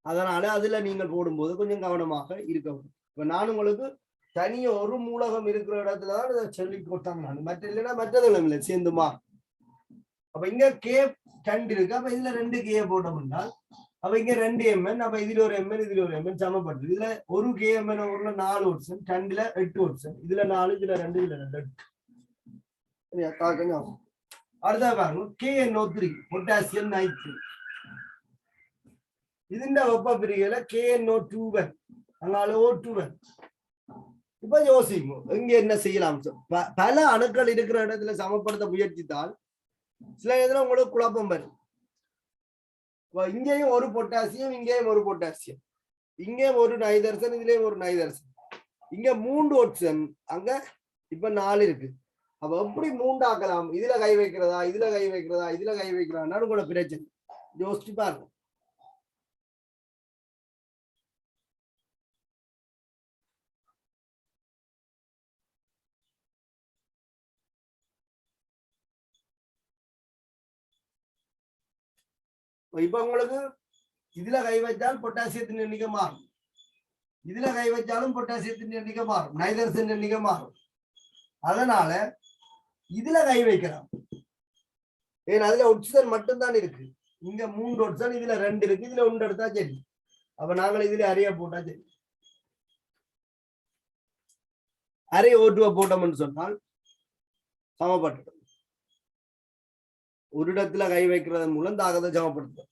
அதனால அதுல நீங்கள் போடும்போது கொஞ்சம் கவனமாக இருக்க வேண்டும். இப்ப நான் உங்களுக்கு தனியா ஒரு மூலகம் இருக்கிற இடத்துலதான் இதை சொல்லி கொடுத்தாங்க. நான் மற்ற இல்லைன்னா மற்றதும் இல்லை சேர்ந்துமா. அப்ப இங்க K2 இருக்கு, அப்ப இதுல 2 K போட்டோம்னா அப்ப இங்க 2 MN, அப்ப இதுல ஒரு MN, இதுல ஒரு MN சமப்படுது. இதுல ஒரு KMN ஒரு 4 ஒட்சன், 2ல 8 ஒட்சன், இதுல 4, இதுல 2, இதுல 2. அடுத்த பாருங்க KNO3 பொட்டாசியம் நைட்ரேட். இதுண்ட வெப்ப பிரிகையில KNO2 அங்கால O2. இப்ப யோசிக்கும் இங்க என்ன செய்யலாம். பல அணுக்கள் இருக்கிற இடத்துல சமப்படுத்த முயற்சித்தால் சில இதுல உங்களுக்கு குழப்பம் வரும். இங்கேயும் ஒரு பொட்டாசியம், இங்கேயும் ஒரு பொட்டாசியம், இங்கேயும் ஒரு நைதர்சன், இதுலயும் ஒரு நைதர்சன், இங்க 3 ஒட்சன், அங்க இப்ப 4 இருக்கு. அப்ப எப்படி 3 ஆக்கலாம்? இதுல கை வைக்கிறதா, இதுல கை வைக்கிறதா, இதுல கை வைக்கிறதா கூட பிரச்சனை. யோசிச்சு பாருங்க. இப்ப உங்களுக்கு இதுல கை வச்சால் பொட்டாசியத்தின் எண்ணிக்கை மாறும், இதுல கை வச்சாலும் பொட்டாசியத்தின் எண்ணிக்கை மாறும், நைதர்சன் எண்ணிக்கை மாறும். அதனால இதுல கை வைக்கலாம். ஏன்னா அதுல ஒட்சன் மட்டும்தான் இருக்கு. இங்க 3 ஒட்சன், இதுல 2 இருக்கு, இதுல 1 எடுத்தா சரி. அப்ப நாங்கள் இதுல அறைய போட்டா சரி. அரை O2 போட்டோம்னு சொன்னால் சமப்பட்டு ஒரு இடத்துல கை வைக்கிறதன் மூலம் தாக்கத்தை சமப்படுத்தும்.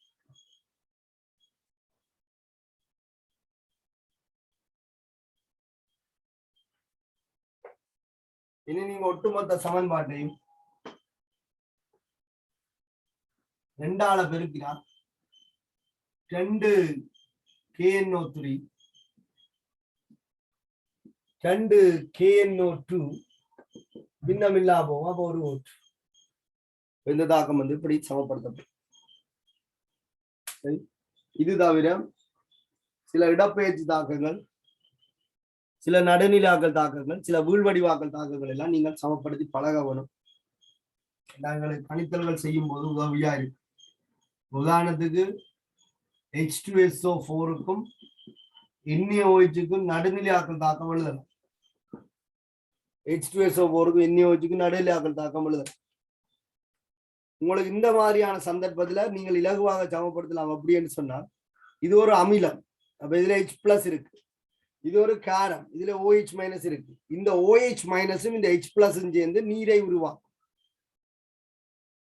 இனி நீங்க ஒட்டுமொத்த சமன்பாட்டையும் 2ஆல பெருக்கினால் 2 KNO3 2 KNO2 பின்னமில்லா போகும். அப்போ ஒரு O2. இந்த தாக்கம் இப்படி சமப்படுத்தப்படும். இது தவிர சில இடப்பெயர்ச்சி தாக்கங்கள், சில நடுநிலாக்கள் தாக்கங்கள், சில வீழ்வடிவாக்கல் தாக்கங்கள் எல்லாம் நீங்கள் சமப்படுத்தி பழக வேணும். நாங்கள் கணித்தல்கள் செய்யும் போது உதவியா இருக்கு. உதாரணத்துக்கு H2SO4க்கும் NaOH நடுநிலையாக்கல் தாக்கம் எழுதலாம். H2SO4க்கும் NaOH நடுநிலையாக்கல் தாக்கம் எழுதலாம். உங்களுக்கு இந்த மாதிரியான சந்தர்ப்பத்துல நீங்கள் இலகுவாக சமப்படுத்தலாம். அப்படின்னு சொன்னால் இது ஒரு அமிலம், அப்ப இதுல H+ இருக்கு, இது ஒரு காரம், இதுல OH- இருக்கு. இந்த OH- இந்த H+ சேர்ந்து நீரை உருவாக்கும்.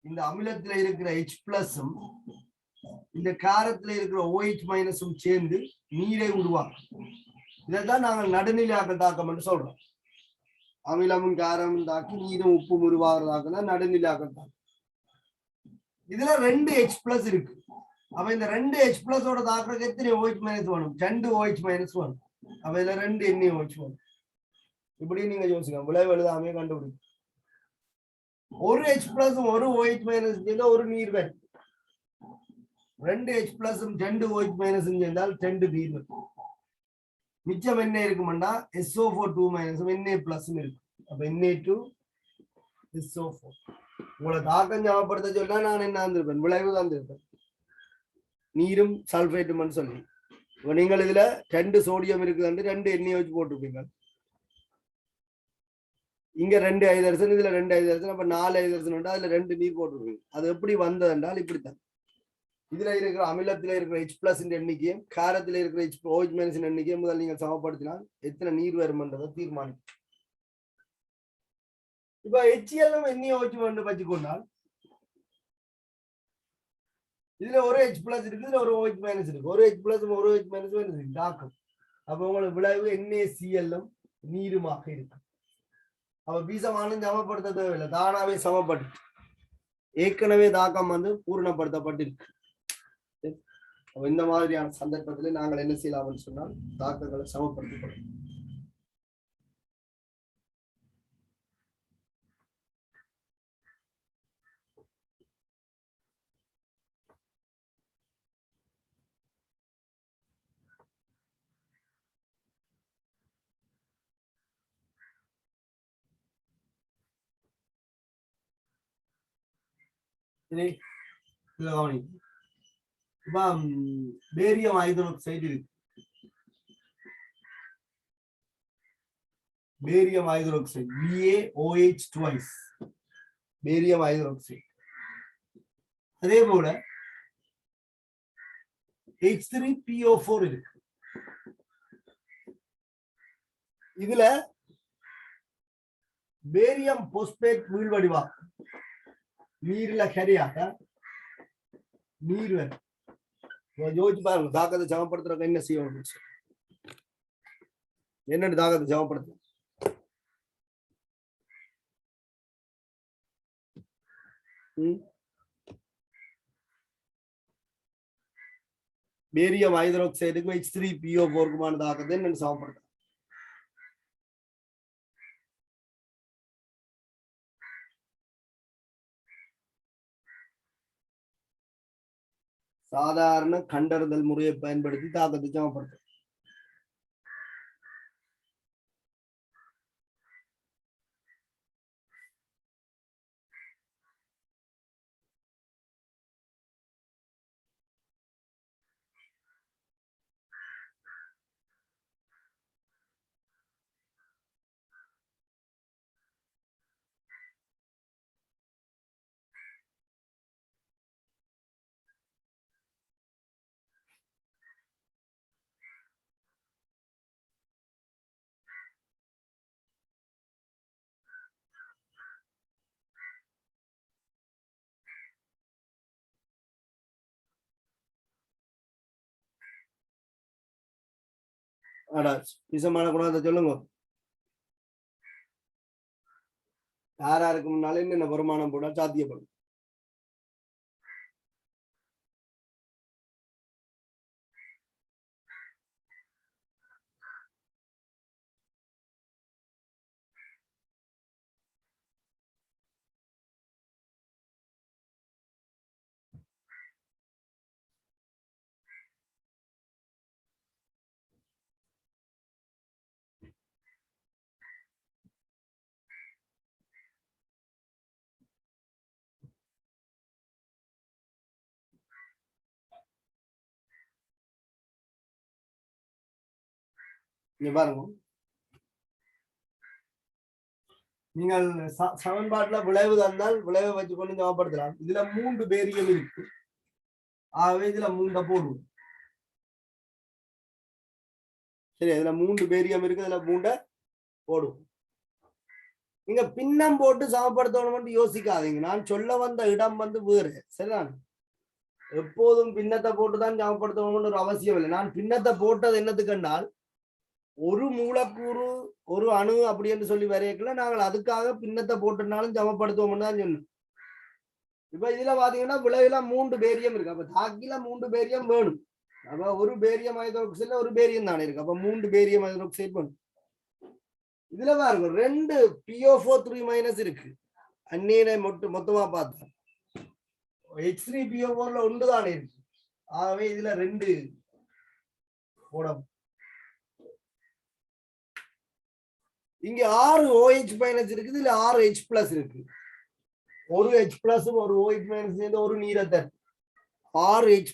இந்த அமிலத்துல இருக்கிற H பிளஸும் இந்த காரத்துல இருக்கிற OH மைனஸும் சேர்ந்து நீரை உருவாக்கும். இதைத்தான் நாங்கள் நடுநிலையாக்கல் தாக்கம் என்று சொல்றோம். அமிலமும் காரமும் தாக்கி நீரும் உப்பும் உருவாகிறதாக்குனா நடுநிலையாக்கல் தாக்கம். இதுல 2 H பிளஸ் இருக்கு. அப்ப இந்த 2 H பிளஸோட தாக்குறதுக்கு எத்தனை OH மைனஸ் வேணும்? 2 OH மைனஸ் வேணும். அப்ப இதுல 2 NaOH வேணும். இப்படி நீங்க யோசிக்கலாம். விளைவு எழுதாமே கண்டுபிடிக்கும். ஒரு H பிளஸும் ஒரு OH மைனஸ் சேர்ந்தா ஒரு நீர் வரும். 2 H பிளஸும் 2 OH மைனஸும் சேர்ந்தால் 2 நீர் வரும். மிச்சம் என்ன இருக்குமெண்டா SO4 2 மைனஸும் Na பிளஸும் இருக்கு. அப்ப Na2 SO4. உங்களை தாக்கம் ஞாபகப்படுத்த சொன்னா நான் என்ன வந்திருப்பேன்? விளைவு தான் இருப்பேன். நீரும் சல்பேட்டும் சொல்லி. இப்ப நீங்கள் இதுல 2 சோடியம் இருக்குதுன்னு 2 NaOH போட்டிருப்பீங்க. இங்க 2 ஹைட்ரஜன், இதுல 2 ஹைட்ரஜன், அப்ப 4 ஹைட்ரஜன், அதுல 2 நீர் போட்டிருப்பீங்க. அது எப்படி வந்தது என்றால் இப்படித்தான். இதுல இருக்கிற அமிலத்துல இருக்கிற H பிளஸ் எண்ணிக்கையும் காரத்துல இருக்கிற OH மைனஸ் எண்ணிக்கையும் முதல் நீங்கள் சமப்படுத்தினால் எத்தனை நீர் வரும்ன்றதை தீர்மானிக்கும். இப்ப HCl NaOH வந்து வச்சுக்கொண்டால் இதுல ஒரு H பிளஸ் இருக்கு, இதுல ஒரு OH மைனஸ் இருக்கு. ஒரு H பிளஸ் ஒரு OH மைனஸ் இருக்கு தாக்கம். அப்ப உங்களுக்கு விளைவு NaCl நீருமாக இருக்கு. அப்ப பீசமானும் சமப்படுத்த தேவையில்லை, தானாவே சமப்பட்டு ஏற்கனவே தாக்கம் வந்து பூரணப்படுத்தப்பட்டிருக்கு. இந்த மாதிரியான சந்தர்ப்பத்தில் நாங்கள் என்ன செய்யலாம்னு சொன்னால் தாக்கங்களை சமப்படுத்திக் பேரியம் ஹைட்ராக்சைடு இருக்கு. Barium hydroxide BaOH twice barium hydroxide. அதே போல H3PO4 இருக்கு. இதுல பேரியம் போஸ்பேட் மீள்வடிவா நீர்ல கரியாக நீர் வரும். யோசிச்சு பாருங்க, தாக்கத்தை சமப்படுத்துறதுக்கு என்ன செய்யணும்? என்னன்னு தாக்கத்தை சமப்படுத்த பேரியம் ஹைட்ராக்சைடுக்கு H3PO4 தாக்கத்தை என்னன்னு சமப்படுத்த சாதாரண கண்டறிதல் முறையை பயன்படுத்தி தாக்கத்தை சமப்படுத்த. விஷமான குணத்தை சொல்லுங்க. யாராருக்கு முன்னாலும் என்னென்ன வருமானம் போட சாத்தியப்படும்? இங்க பாருங்க, நீங்கள் சமன்பாட்டுல விளைவு தந்தால் விளைவை வச்சு கொண்டு ஞாபகப்படுத்தலாம். இதுல 3 பேரியம் இருக்கு. ஆகவே இதுல 3 போடுவோம். சரி, இதுல 3 பேரியம் இருக்கு, இதுல 3 போடுவோம். நீங்க பின்னம் போட்டு சமப்படுத்தணும் யோசிக்காதீங்க. நான் சொல்ல வந்த இடம் வந்து வேறு. சரிதான், எப்போதும் பின்னத்தை போட்டுதான் சமப்படுத்தணும்னு ஒரு அவசியம் இல்லை. நான் பின்னத்தை போட்டது என்னத்துக்கு என்றால், ஒரு மூலக்கூறு ஒரு அணு அப்படி என்று சொல்லி வரையக்கல நாங்கள் அதுக்காக பின்னத்தை போட்டுனாலும் சமப்படுத்துவோம்னு தான் சொன்னோம். இப்ப இதுல பாத்தீங்கன்னா விளைவுல 3 பேரியம் இருக்கு. அப்ப தாக்கில 3 பேரியம் வேணும். அப்ப ஒரு பேரியம் ஹைட்ரோக்சைட்ல ஒரு பேரியம் தானே இருக்கு. அப்ப 3 பேரியம் ஹைட்ரோக்சைடு வேணும். இதுல பாருங்க 2 PO4 3- இருக்கு. அந்நியனை மொத்தமா பார்த்தா H3PO4ல ஒன்று தானே இருக்கு. ஆகவே இதுல 2 போடும். இங்க 6 OH- இருக்குது, இதுல 6 H+ இருக்கு. ஒரு H+ ஒரு OH- சேர்ந்து ஒரு நீரை தரும். 6 H+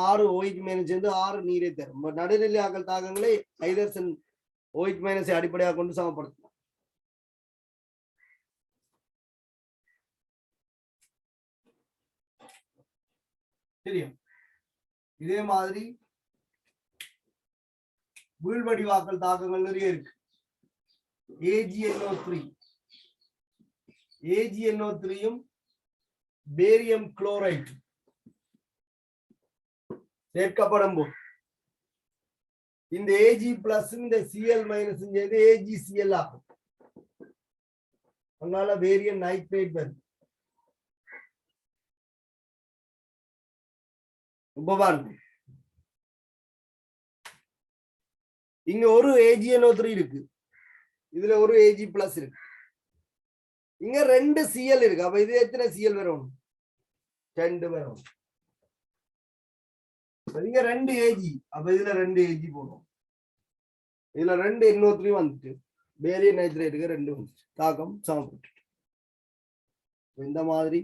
6 OH- சேர்ந்து 6 நீரை தரும். நடுநிலை ஆக்கல் தாக்கங்களை ஹைட்ரஜன் OH- அடிப்படையாக கொண்டு சமப்படுத்தும். தெரியும். இதே மாதிரி வீழ்வடிவாக்கல் தாக்கங்கள் நிறைய இருக்கு. AgNO3 AgNO3யும் பேரியம் குளோரைட் சேர்க்கப்படும் போது இந்த Ag+ இந்த Cl- செய்து AgCl ஆகும். அதனால பேரியம் நைட்ரேட் வருது. இங்க ஒரு AgNO3 இருக்கு, இதுல ஒரு Ag+ இருக்கு, இங்க 2 Cl இருக்கு. அப்ப இது எத்தனை Cl வரும்? 2 வரும். இங்க 2 Ag, அப்ப இதுல 2 Ag போடும். இதுல 2 NO3 வந்துட்டு பேரியம் நைட்ரேட்டுக்கு 2 வந்துட்டு தாக்கம் சமப்பட்டு. இந்த மாதிரி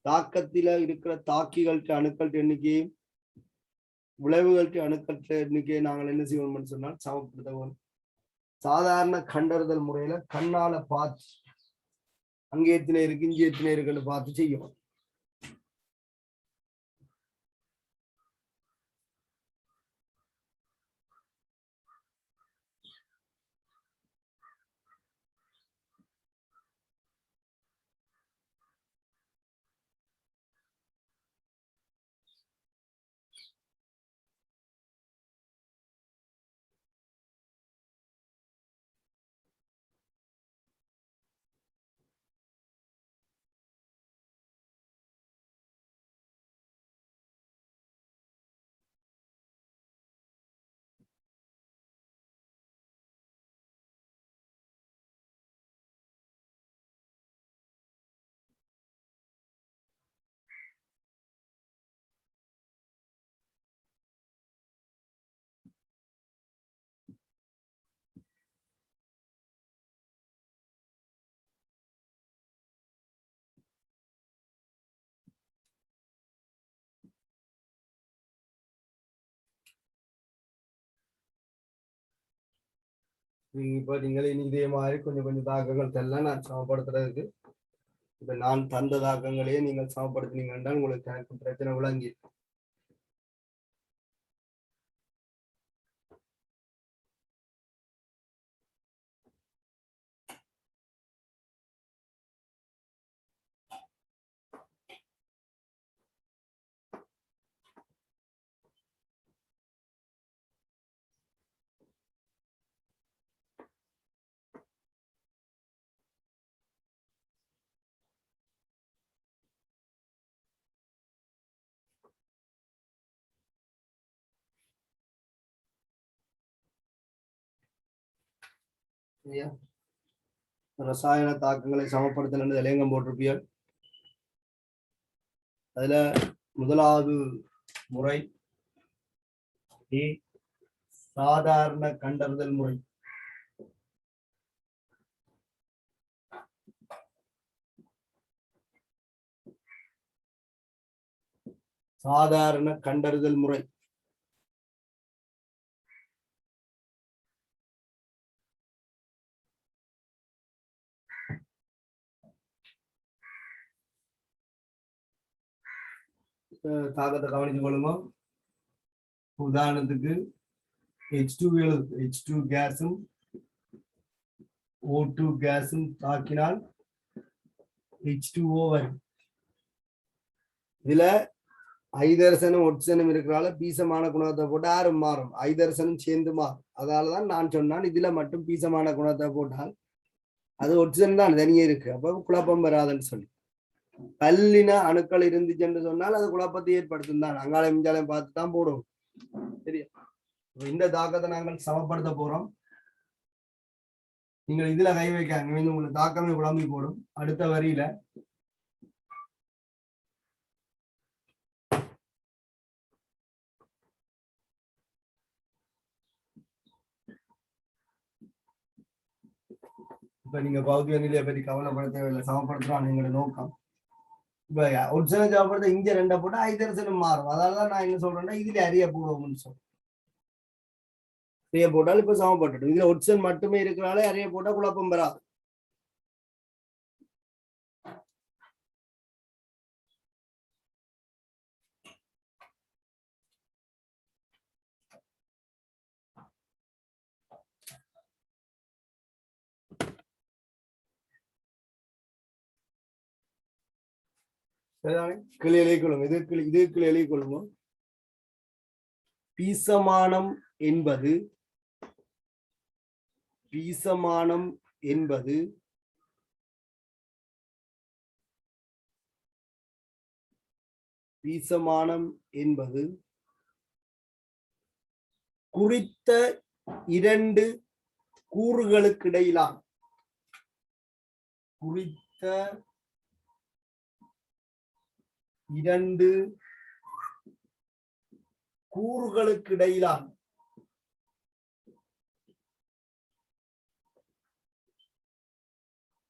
தாக்கத்தில இருக்கிற தாக்கிகளுக்கு அணுக்கள் எண்ணிக்கையும் விளைவுகளுக்கு அணுக்கள் எண்ணிக்கையை நாங்கள் என்ன செய்வோம்னு சொன்னால் சமப்படுத்தவும். சாதாரண கண்டறிதல் முறையில கண்ணால பார்த்து அங்கே எத்தனை இருக்கு இங்கே எத்தனை இருக்குன்னு பார்த்து செய்யும். இப்ப நீங்களே இதே மாதிரி கொஞ்சம் கொஞ்சம் தாக்கங்கள் தெரியல நான் சமப்படுத்துறதுக்கு. இப்ப நான் தந்த தாக்கங்களையே நீங்கள் சமப்படுத்தினீங்க என்றால் உங்களுக்கு எனக்கு பிரச்சனை விளங்கி. ரசாயன தாக்கங்களை சமப்படுத்தல் என்று இளையங்கம் போட்டிருப்பீர்கள். அதுல முதலாவது முறை சாதாரண கண்டறிதல் முறை. சாதாரண கண்டறிதல் முறை தாக்கத்தை கவனித்துக் கொள்ளுங்க. உதாரணத்துக்கு H2 கேஸும் O2 கேஸும் தாக்கினால் H2O வரும். இதுல ஐதரசனும் ஒட்சனும் இருக்கிறால பீசமான குணத்தை போட்டு யாரும் மாறும், ஐதரசனும் சேர்ந்து மாறும். அதனாலதான் நான் சொன்னான் இதுல மட்டும் பீசமான குணத்தை போட்டால் அது ஒட்சன் தான் தனியே இருக்கு, அப்ப குழப்பம் வராதுன்னு சொல்லி. பல்லின அணுக்கள் இருந்துச்சுன்னு சொன்னால் அது குழப்பத்தை ஏற்படுத்தும் தான், அங்காளம் இஞ்சாலையும் பார்த்து தான் போடுவோம். சரியா? இந்த தாக்கத்தை நாங்கள் சமப்படுத்த போறோம். நீங்கள் இதுல கை வைக்காங்க, உங்களுக்கு தாக்கமே குழம்பி போடும். அடுத்த வரியில இப்ப நீங்க பௌத்திக நிலையை பற்றி கவலைப்பட தேவையில்லை, சமப்படுத்துறான் எங்களோட நோக்கம். இப்ப ஒட்சனை சமப்படுத்த இங்க ரெண்டை போட்டு ஐதரசனும் மாறும். அதனாலதான் நான் என்ன சொல்றேன்னா இதுல அரிய போடுவோம்னு சொல்றேன். அரிய போட்டால் இப்ப சமப்பட்டுடும். இதுல ஒட்சன் மட்டுமே இருக்கிறாலே அரிய போட்டா குழப்பம் பெறாது. கிளி எழுதிக்கொள்ளும், இது கிளி எழுதிக்கொள்ளும். பீசமானம் என்பது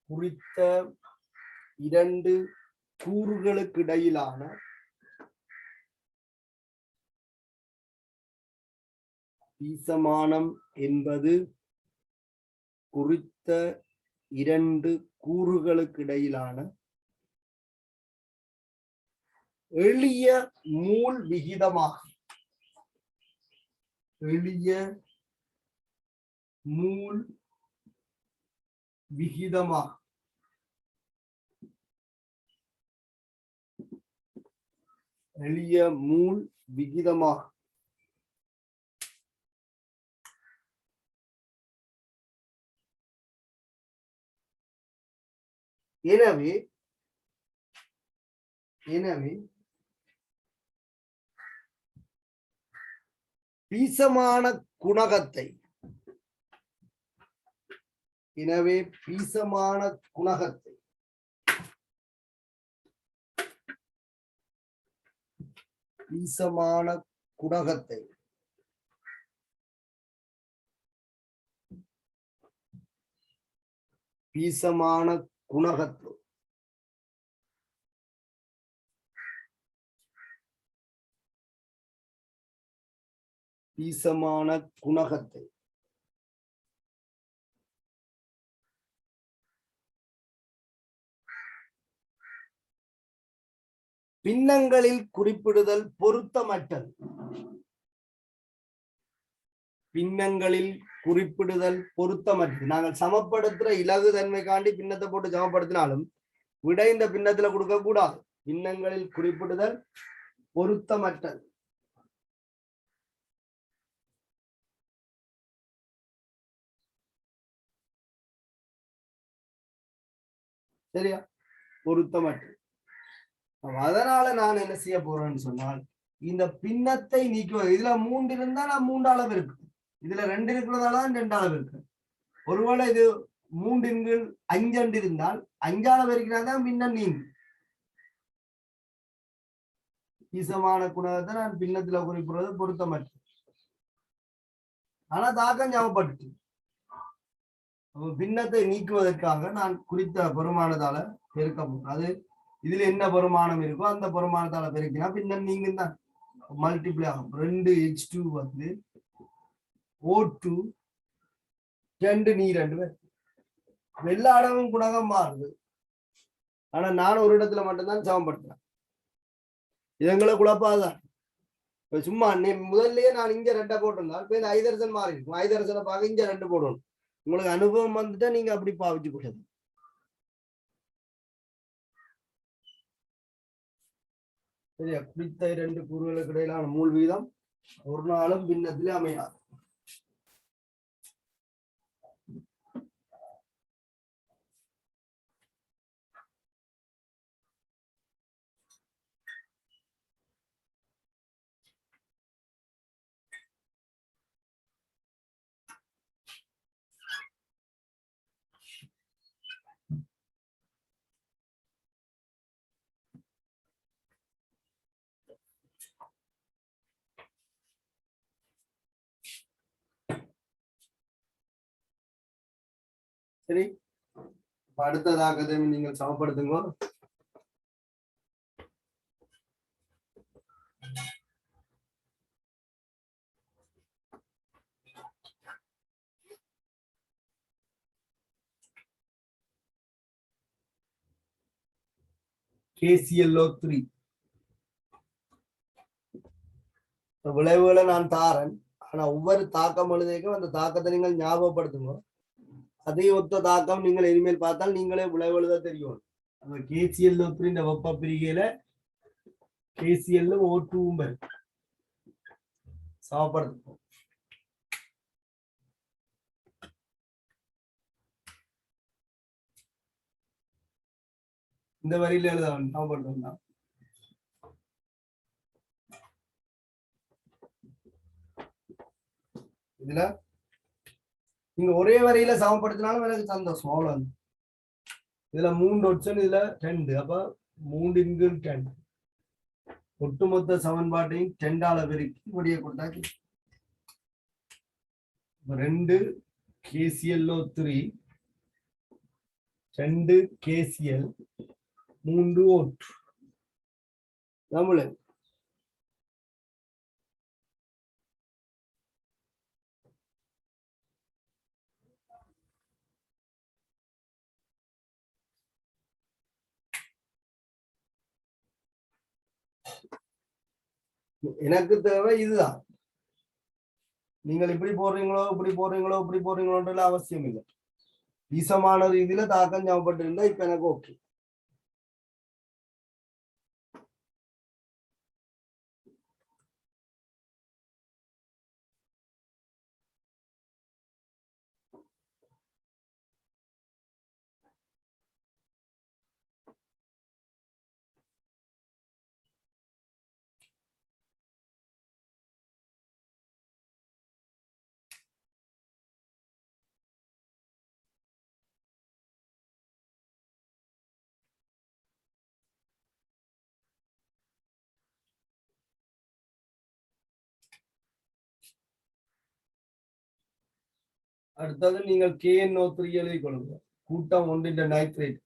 குறித்த இரண்டு கூறுகளுக்கிடையிலான பீசமானம் என்பது குறித்த இரண்டு கூறுகளுக்கிடையிலான எளிய மூல் விகிதமாகும். எளிய மூல் விகிதமாகும். எனவே பீசமான குணகத்தை பின்னங்களில் குறிப்பிடுதல் பொருத்தமற்றது. நாங்கள் சமப்படுத்துற இலகு தன்மைக்காண்டி பின்னத்தை போட்டு சமப்படுத்தினாலும் விட இந்த பின்னத்துல கொடுக்க கூடாது. பின்னங்களில் குறிப்பிடுதல் பொருத்தமற்றது. சரியா? பொருத்தமற்றது. அதனால நான் என்ன செய்ய போறேன்னு சொன்னால் இந்த பின்னத்தை நீக்குவது. இதுல 3 இருந்தா நான் 3 அளவு இருக்கு, இதுல 2 இருக்கிறதால 2 அளவு இருக்கு. ஒருவேளை இது 3/5 இருந்தால் 5 அளவு இருக்கிறதான் பின்னம் நீங்கும். ஈசமான குணத்தை நான் பின்னத்துல குறிப்பிடுவது பொருத்தமற்றது. ஆனா தாக்கம் ஞாபகப்பட்டு பின்னத்தை நீக்குவதற்காக நான் குறித்த பெருமானதால பெருக்க முடியும். அது இதுல என்ன பெருமானம் இருக்கோ அந்த பெருமானத்தால பெருக்கினா பின்னம் நீங்க தான் மல்டிப்ளை ஆகும். 2H2 வந்து O2 2 நீ 2 எல்லா இடமும் குணகம் மாறுது. ஆனா நான் ஒரு இடத்துல மட்டும்தான் சமப்படுத்துறேன். இதுங்களை குழப்பாதான். இப்ப சும்மா முதல்லயே நான் இங்க 2 போட்டிருந்தா இப்ப இந்த ஐதரசன் மாறி இருக்கும். ஐதரசனை பார்க்க இங்க 2 போடணும். உங்களுக்கு அனுபவம் வந்துட்டா நீங்க அப்படி பாவிச்சு கூடாது. சரியா? குறித்த 2 கூறுகளுக்கு இடையிலான மூல் வீதம் ஒரு நாளும் பின்னத்திலே அமையாது. சரி, அடுத்ததாக நீங்கள் சமப்படுத்துங்க. KClO3 விளைவுகளை நான் தாரேன். ஆனா ஒவ்வொரு தாக்கம் எழுதிக்கும் அந்த தாக்கத்தை நீங்கள் ஞாபகப்படுத்துங்க. அதே ஒத்த தாக்கம் நீங்கள் இனிமேல் பார்த்தால் நீங்களே விளைவு எழுத தெரியும். அந்த KClO3 இந்த வெப்ப பிரிகையில KCl O2 சமப்படுத்தும். இந்த வரியில எழுத சமப்படுத்தும். இதுல நீங்க ஒரே வரையில சமப்படுத்தினாலும் எனக்கு சந்தோஷம். அவ்வளவு. இதுல 3 ஆப்ஷன், இதுல 2. அப்ப 3 × 10 ஒட்டுமொத்த சமன்பாட்டையும் 10ஆல பெருக்கி முடிய கொடுத்தாச்சு. 2 KClO3 2 KCl 3 O2 நம்மள எனக்கு தேவை இதுதான். நீங்கள் இப்படி போடுறீங்களோ இப்படி போடுறீங்களோ இப்படி போடுறீங்களோன்ற அவசியம் இல்லை. ஈசமான ரீதியில தாக்கம் ஞாபகப்பட்டு இருந்தா இப்ப எனக்கு ஓகே. அடுத்தது நீங்கள் KNO3 எழுதி கொள்ளுங்க. கூட்டம் 1 நைட்ரேட்.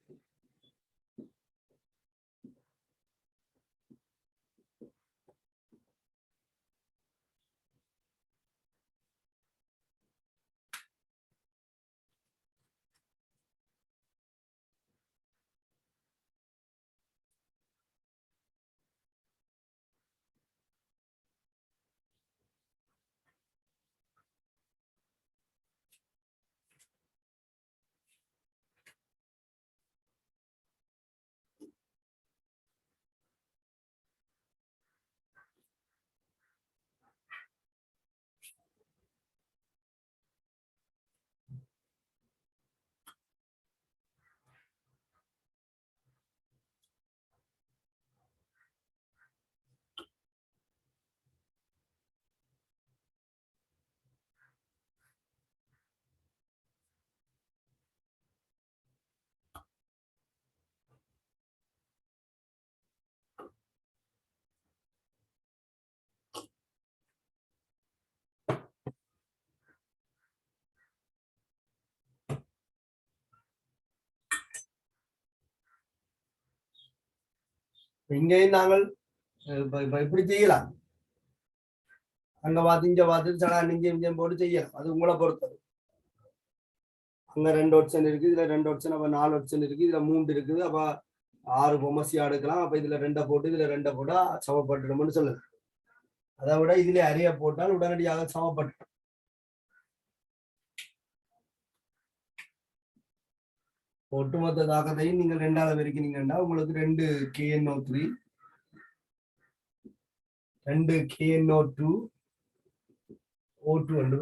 இங்கேயும் நாங்கள் இப்படி செய்யலாம். அங்க பார்த்து இங்க பார்த்து சடா இங்கேயும் போட்டு செய்யலாம். அது உங்களை பொறுத்தது. அங்க 2 ஆப்ஷன் இருக்கு, இதுல 2 ஆப்ஷன், அப்ப 4 ஆப்ஷன் இருக்கு, இதுல 3 இருக்குது. அப்ப 6 பொமசியா எடுக்கலாம். அப்ப இதுல 2 போட்டு இதுல 2 போட்டா சமப்பட்டுரும்னு சொல்லுது. அதை விட இதுல அரிய போட்டால் உடனடியாக சமப்பட்டு. ஒட்டுமொத்த தாக்கத்தையும் நீங்க ரெண்டால பெருக்கினீங்கன்னா உங்களுக்கு 2 KNO3 2 KNO2 O2 ഉണ്ട്.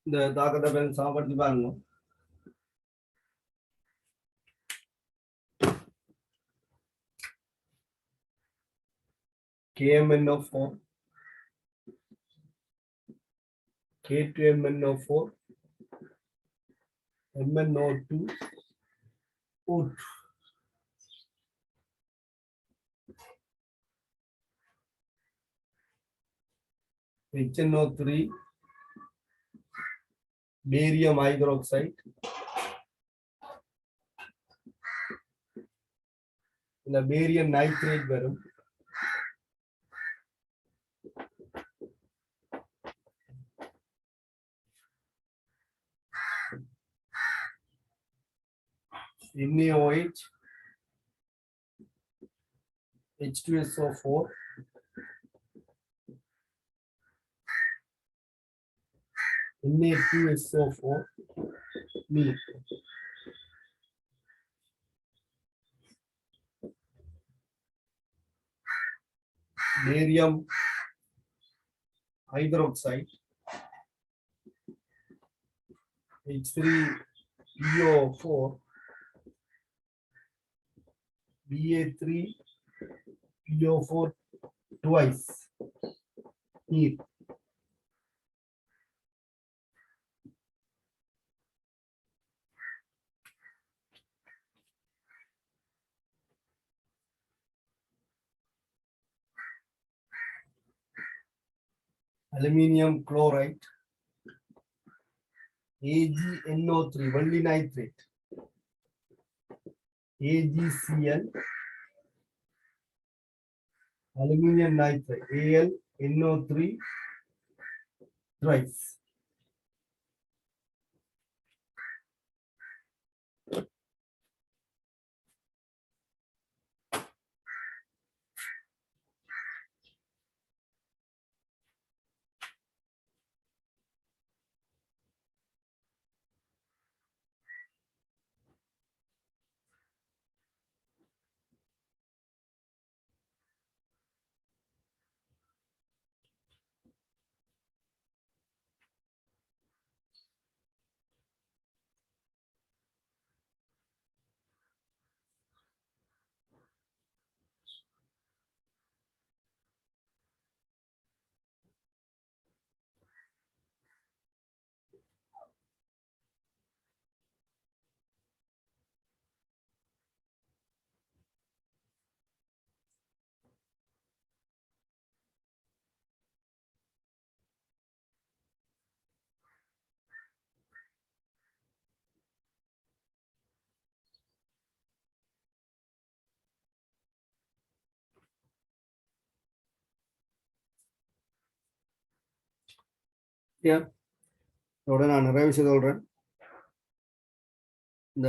இந்த தாக்கத்தை சாப்பிட்டு பாருங்க. KMNO4 K2MNO4 MNO2 O2 HNO3 barium hydroxide இல்ல barium nitrate வரும். NaOH H2SO4 Na2SO4 நீர். barium hydroxide H3PO4 Ba3PO4 twice நீர். Aluminium chloride AgNO3 வெள்ளி nitrate AgCl aluminium nitrate AlNO3 thrice. இதோட நான் நிறைய விஷயம் சொல்றேன். இந்த